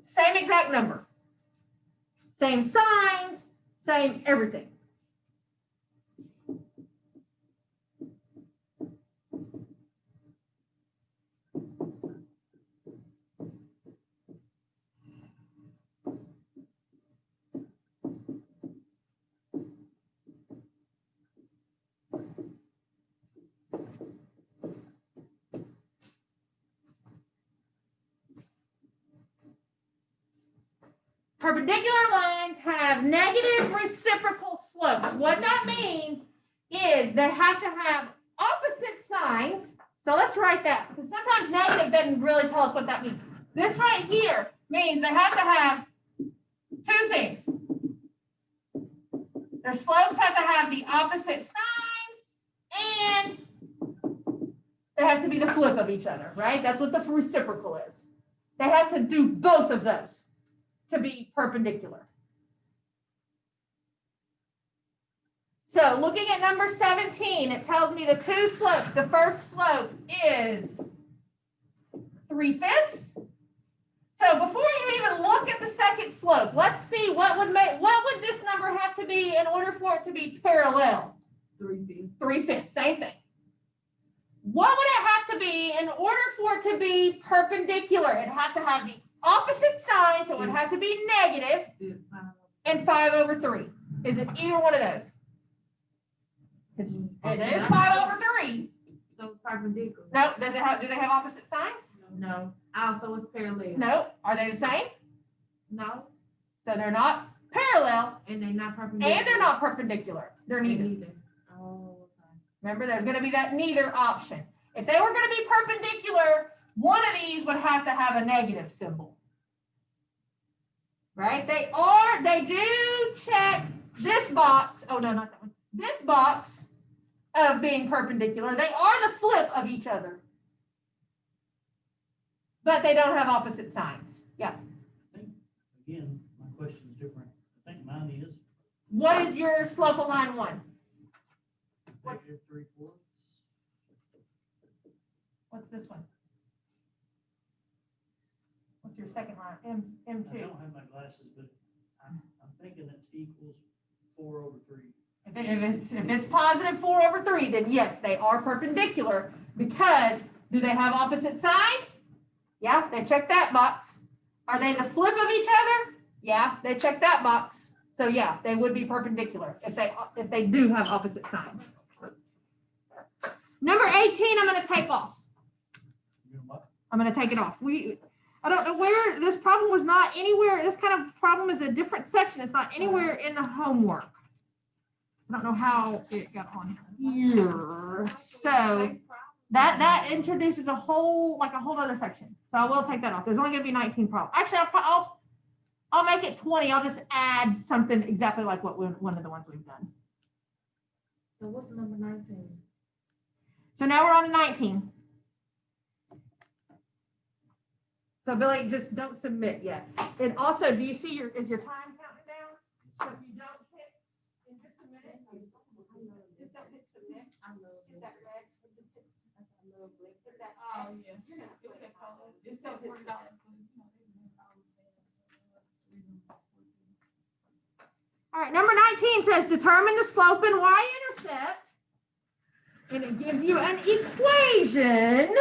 Same exact number. Same signs, same everything. Perpendicular lines have negative reciprocal slopes. What that means is they have to have opposite signs. So let's write that, because sometimes negative doesn't really tell us what that means. This right here means they have to have two things. Their slopes have to have the opposite signs, and they have to be the flip of each other, right? That's what the reciprocal is. They have to do both of those to be perpendicular. So looking at number 17, it tells me the two slopes. The first slope is 3/5. So before you even look at the second slope, let's see what would this number have to be in order for it to be parallel? 3/5. 3/5, same thing. What would it have to be in order for it to be perpendicular? It has to have the opposite sign, so it would have to be negative, and 5/3. Is it either one of those? It is 5/3. So it's perpendicular. No, do they have opposite signs? No. Also, it's parallel. No. Are they the same? No. So they're not parallel, And they're not perpendicular. and they're not perpendicular. They're neither. Oh, okay. Remember, there's going to be that neither option. If they were going to be perpendicular, one of these would have to have a negative symbol. Right? They do check this box. Oh, no, not that one. This box of being perpendicular. They are the flip of each other. But they don't have opposite signs. Yeah. I think, again, my question is different. I think mine is What is your slope of line 1? negative 3/4. What's this one? What's your second line? I M2. don't have my glasses, but I'm thinking it's equals 4/3. If it's positive 4/3, then yes, they are perpendicular, because do they have opposite sides? Yeah, they check that box. Are they the flip of each other? Yeah, they check that box. So yeah, they would be perpendicular if they do have opposite signs. Number 18, I'm going to take off. You know what? I'm going to take it off. I don't know where this problem was not anywhere. This kind of problem is a different section. It's not anywhere in the homework. I don't know how it got on here. So that introduces a whole other section. So I will take that off. There's only going to be 19 problems. Actually, I'll make it 20. I'll just add something exactly like what one of the ones we've done. So what's number 19? So now we're on to 19. So Billy, just don't submit yet. And also, do you see is your time counting down? So if you don't hit in just a minute, just don't hit submit. Get that red. So just hit All right, number 19 says determine the slope in y-intercept, and it gives you an equation.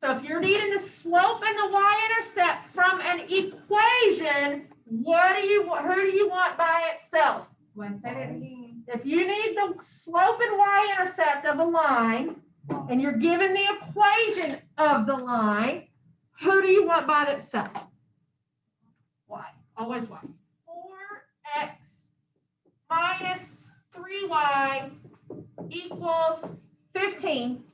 So if you're needing the slope and the y-intercept from an equation, who do you want by itself? Wait, say that again. If you need the slope and y-intercept of a line, and you're given the equation of the line, who do you want by itself? Y. Always Y. 4x minus 3y equals 15.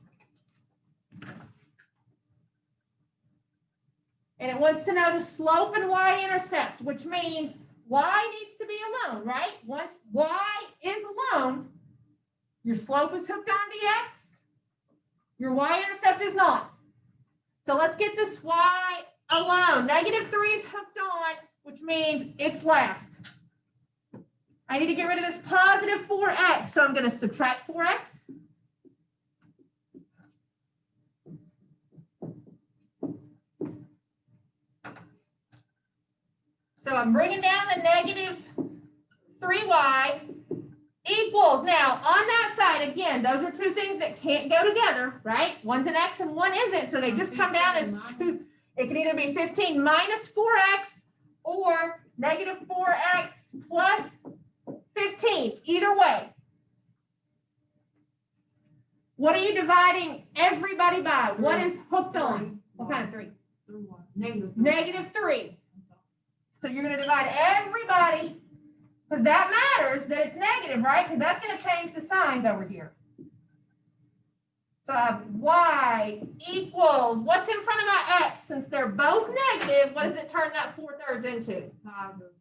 And it wants to know the slope and y-intercept, which means y needs to be alone, right? Once y is alone, your slope is hooked on the x, your y-intercept is not. So let's get this y alone. -3 is hooked on, which means it's last. I need to get rid of this positive 4x, so I'm going to subtract 4x. So I'm bringing down the -3y equals, now on that side, again, those are two things that can't go together, right? One's an x and one isn't, so they just come down as two. It can either be 15 minus 4x or -4x plus 15, either way. What are you dividing everybody by? What is hooked on? What kind of 3? -3. So you're going to divide everybody, because that matters that it's negative, right? Because that's going to change the signs over here. So I have y equals, what's in front of my x? Since they're both negative, what does it turn that 4/3 into?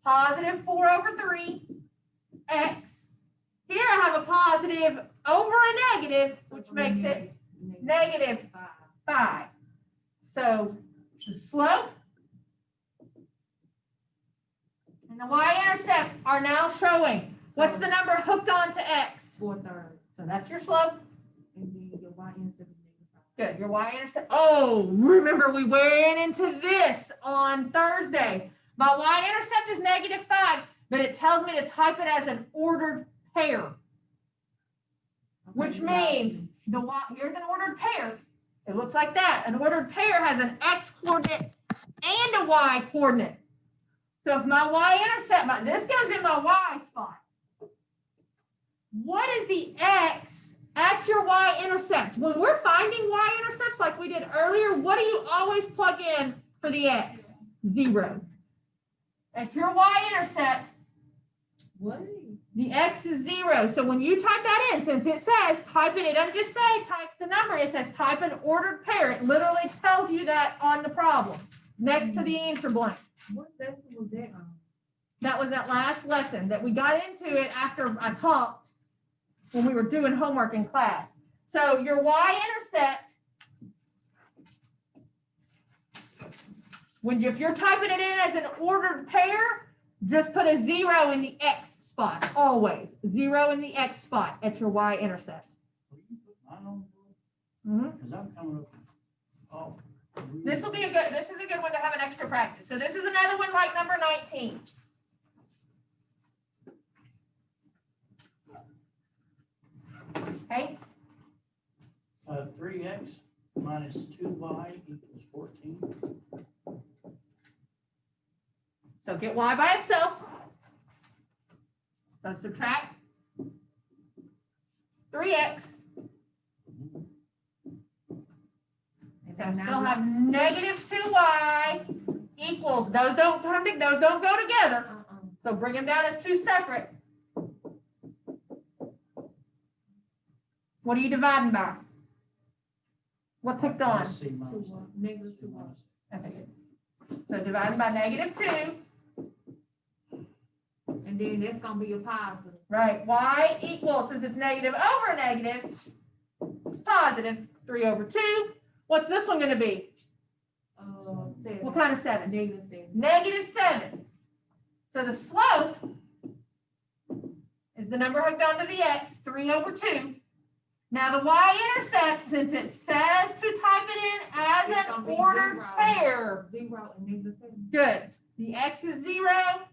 Positive 4/3 x. Here I have a positive over a negative, which makes it -5. So the slope and the y-intercept are now showing. What's the number hooked on to x? 4/3. So that's your slope. And then your y-intercept is -5. Good. Your y-intercept. Oh, remember we went into this on Thursday. My y-intercept is -5, but it tells me to type it as an ordered pair, which means here's an ordered pair. It looks like that. An ordered pair has an x coordinate and a y coordinate. So if my y-intercept, this goes in my y spot. What is the x at your y-intercept? When we're finding y-intercepts like we did earlier, what do you always plug in for the x? 0. If your y-intercept, the x is 0. So when you type that in, since it says type it doesn't just say type the number, it says type an ordered pair. It literally tells you that on the problem next to the answer blank. What lesson was that on? That was that last lesson that we got into it after I talked when we were doing homework in class. So your y-intercept, if you're typing it in as an ordered pair, just put a 0 in the x spot, always. 0 in the x spot at your y-intercept. Will you put mine on the board? Mm-hmm. Because I'm coming up. Oh. This is a good one to have an extra practice. So this is another one like number 19. Okay. 3x minus 2y equals 14. So get y by itself. So subtract 3x. So I still have -2y equals, those don't go together. So bring them down as two separate. What are you dividing by? What's hooked on? -2y. Okay, good. So dividing by -2. And then that's gonna be a positive. Right, y equals, since it's negative over negative, it's positive, 3/2. What's this one gonna be? 7. What kind of 7? -7. -7. So the slope is the number hooked onto the x, 3/2. Now the y-intercept, since it says to type it in as It's an gonna be ordered 0. pair, 0 and -7. good. The x is 0.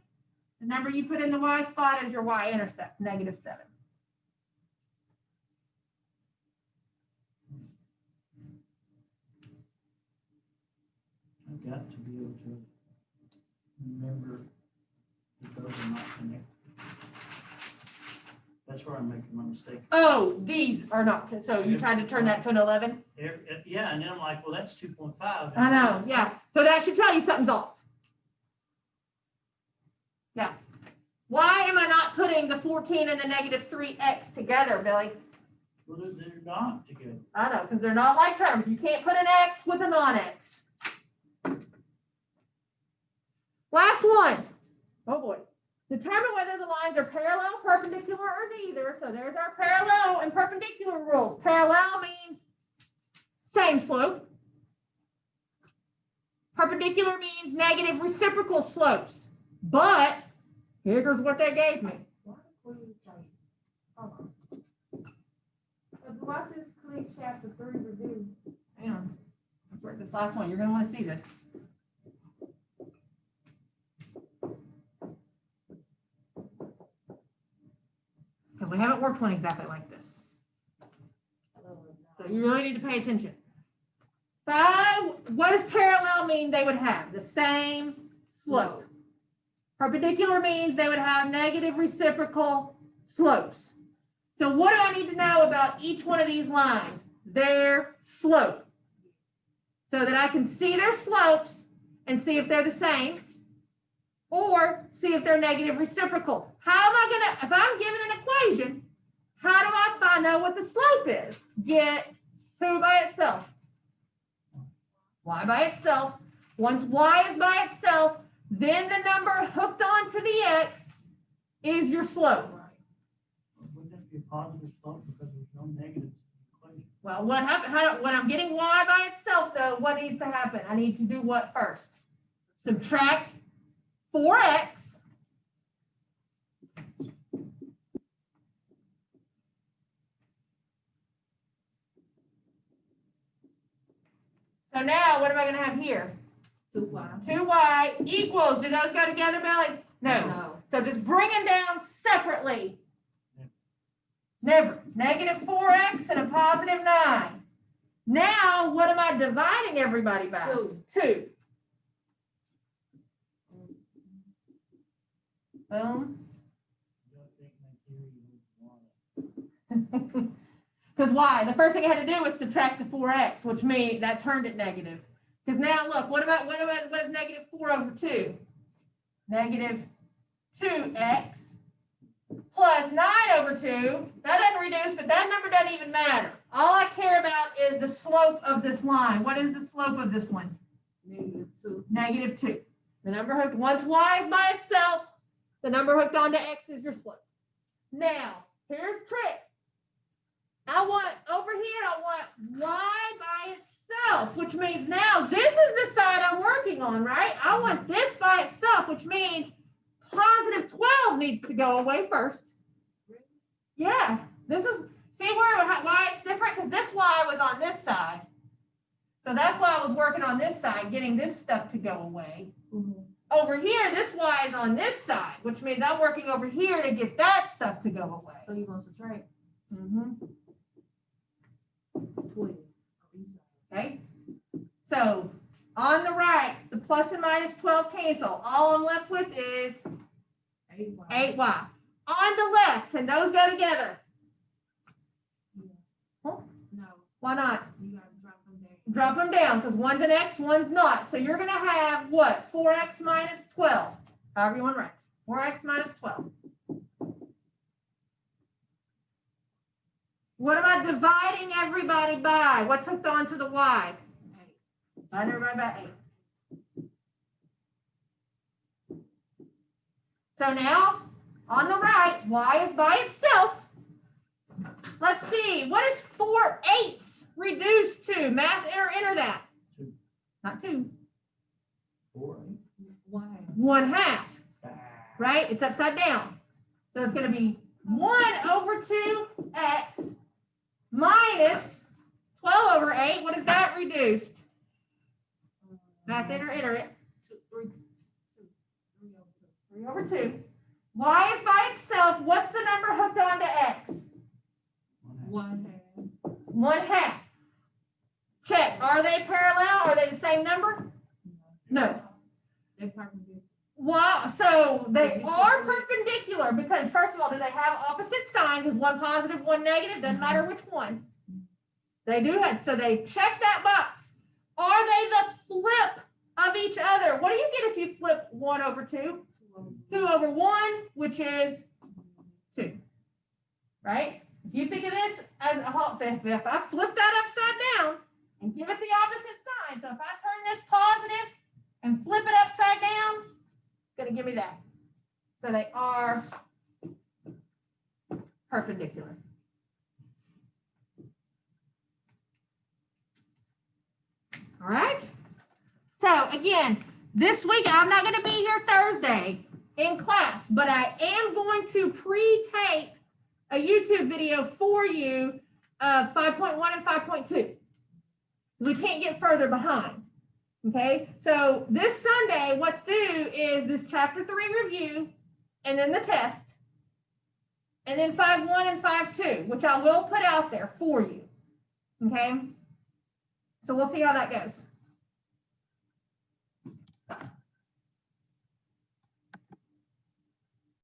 The number you put in the y spot is your y-intercept, -7. I've got to be able to remember that those are not connected. That's where I'm making my mistake. Oh, these are not, so you tried to turn that to an 11? Yeah, and then I'm like, well, that's 2.5. I know, yeah. So that should tell you something's off. Yeah. Why am I not putting the 14 and the -3x together, Billy? Well, they're not together. I know, because they're not like terms. You can't put an x with a non-x. Last one. Oh boy. Determine whether the lines are parallel, perpendicular, or neither. So there's our parallel and perpendicular rules. Parallel means same slope. Perpendicular means negative reciprocal slopes. But here's what they gave me. Watch this Untitled Chapter 3 review. Hang on. Let's work this last one. You're going to want to see this. Because we haven't worked one exactly like this. So you really need to pay attention. What does parallel mean they would have? The same slope. Perpendicular means they would have negative reciprocal slopes. So what do I need to know about each one of these lines? Their slope. So that I can see their slopes and see if they're the same, or see if they're negative reciprocal. How am I gonna, if I'm given an equation, how do I find out what the slope is? Get who by itself? Y by itself. Once y is by itself, then the number hooked onto the x is your slope. Wouldn't that be a positive slope because there's no negatives in the equation? Well, what happened? When I'm getting y by itself, though, what needs to happen? I need to do what first? Subtract 4x. So now, what am I going to have here? 2y. 2y equals, do those go together, Melly? No. No. So just bring them down separately. Never. Negative 4x and a positive 9. Now, what am I dividing everybody by? 2. Boom. Because why? The first thing I had to do was subtract the 4x, which means that turned it negative. Because now look, what is negative 4 over 2? Negative 2x plus 9 over 2. That doesn't reduce, but that number doesn't even matter. All I care about is the slope of this line. What is the slope of this one? -2. Negative 2. The number hooked, once y is by itself, the number hooked onto x is your slope. Now, here's the trick. Over here, I want y by itself, which means now this is the side I'm working on, right? I want this by itself, which means positive 12 needs to go away first. Yeah, this is, see why it's different? Because this y was on this side. So that's why I was working on this side, getting this stuff to go away. Mm-hmm. Over here, this y is on this side, which means I'm working over here to get that stuff to go away. So you're going to subtract Mm-hmm. 12. Okay, so on the right, the plus and minus 12 cancel. All I'm left with is 8y. 8y. On the left, can those go together? Huh? No, Why not? you got to drop them down. Drop them down because one's an x, one's not. So you're going to have what? 4x minus 12. However you want to write. 4x minus 12. What am I dividing everybody by? What's hooked onto the y? 8. Divide everybody by 8. So now, on the right, y is by itself. Let's see, what is 4/8 reduced to? Math, enter that. 2. Not 2. 4. 1/2, right? It's upside down. So it's going to be 1 over 2x minus 12 over 8. What is that reduced? Math enter it. 3 over 2. Y is by itself. What's the number hooked on to X? 1/2. Check. Are they parallel? Are they the same number? No. They're perpendicular. Well, so they are perpendicular because, first of all, do they have opposite signs? Is one positive, one negative? Doesn't matter which one. They do have. So they check that box. Are they the flip of each other? What do you get if you flip 1 over 2? 2 over 1, which is 2. Right? If you think of this as a whole, if I flip that upside down and give it the opposite sign, so if I turn this positive and flip it upside down, it's going to give me that. So they are perpendicular. All right. So again, this week I'm not going to be here Thursday in class, but I am going to pre-tape a YouTube video for you of 5.1 and 5.2. We can't get further behind. Okay, so this Sunday, what's due is this chapter 3 review, and then the test, and then 5.1 and 5.2, which I will put out there for you. Okay, so we'll see how that goes.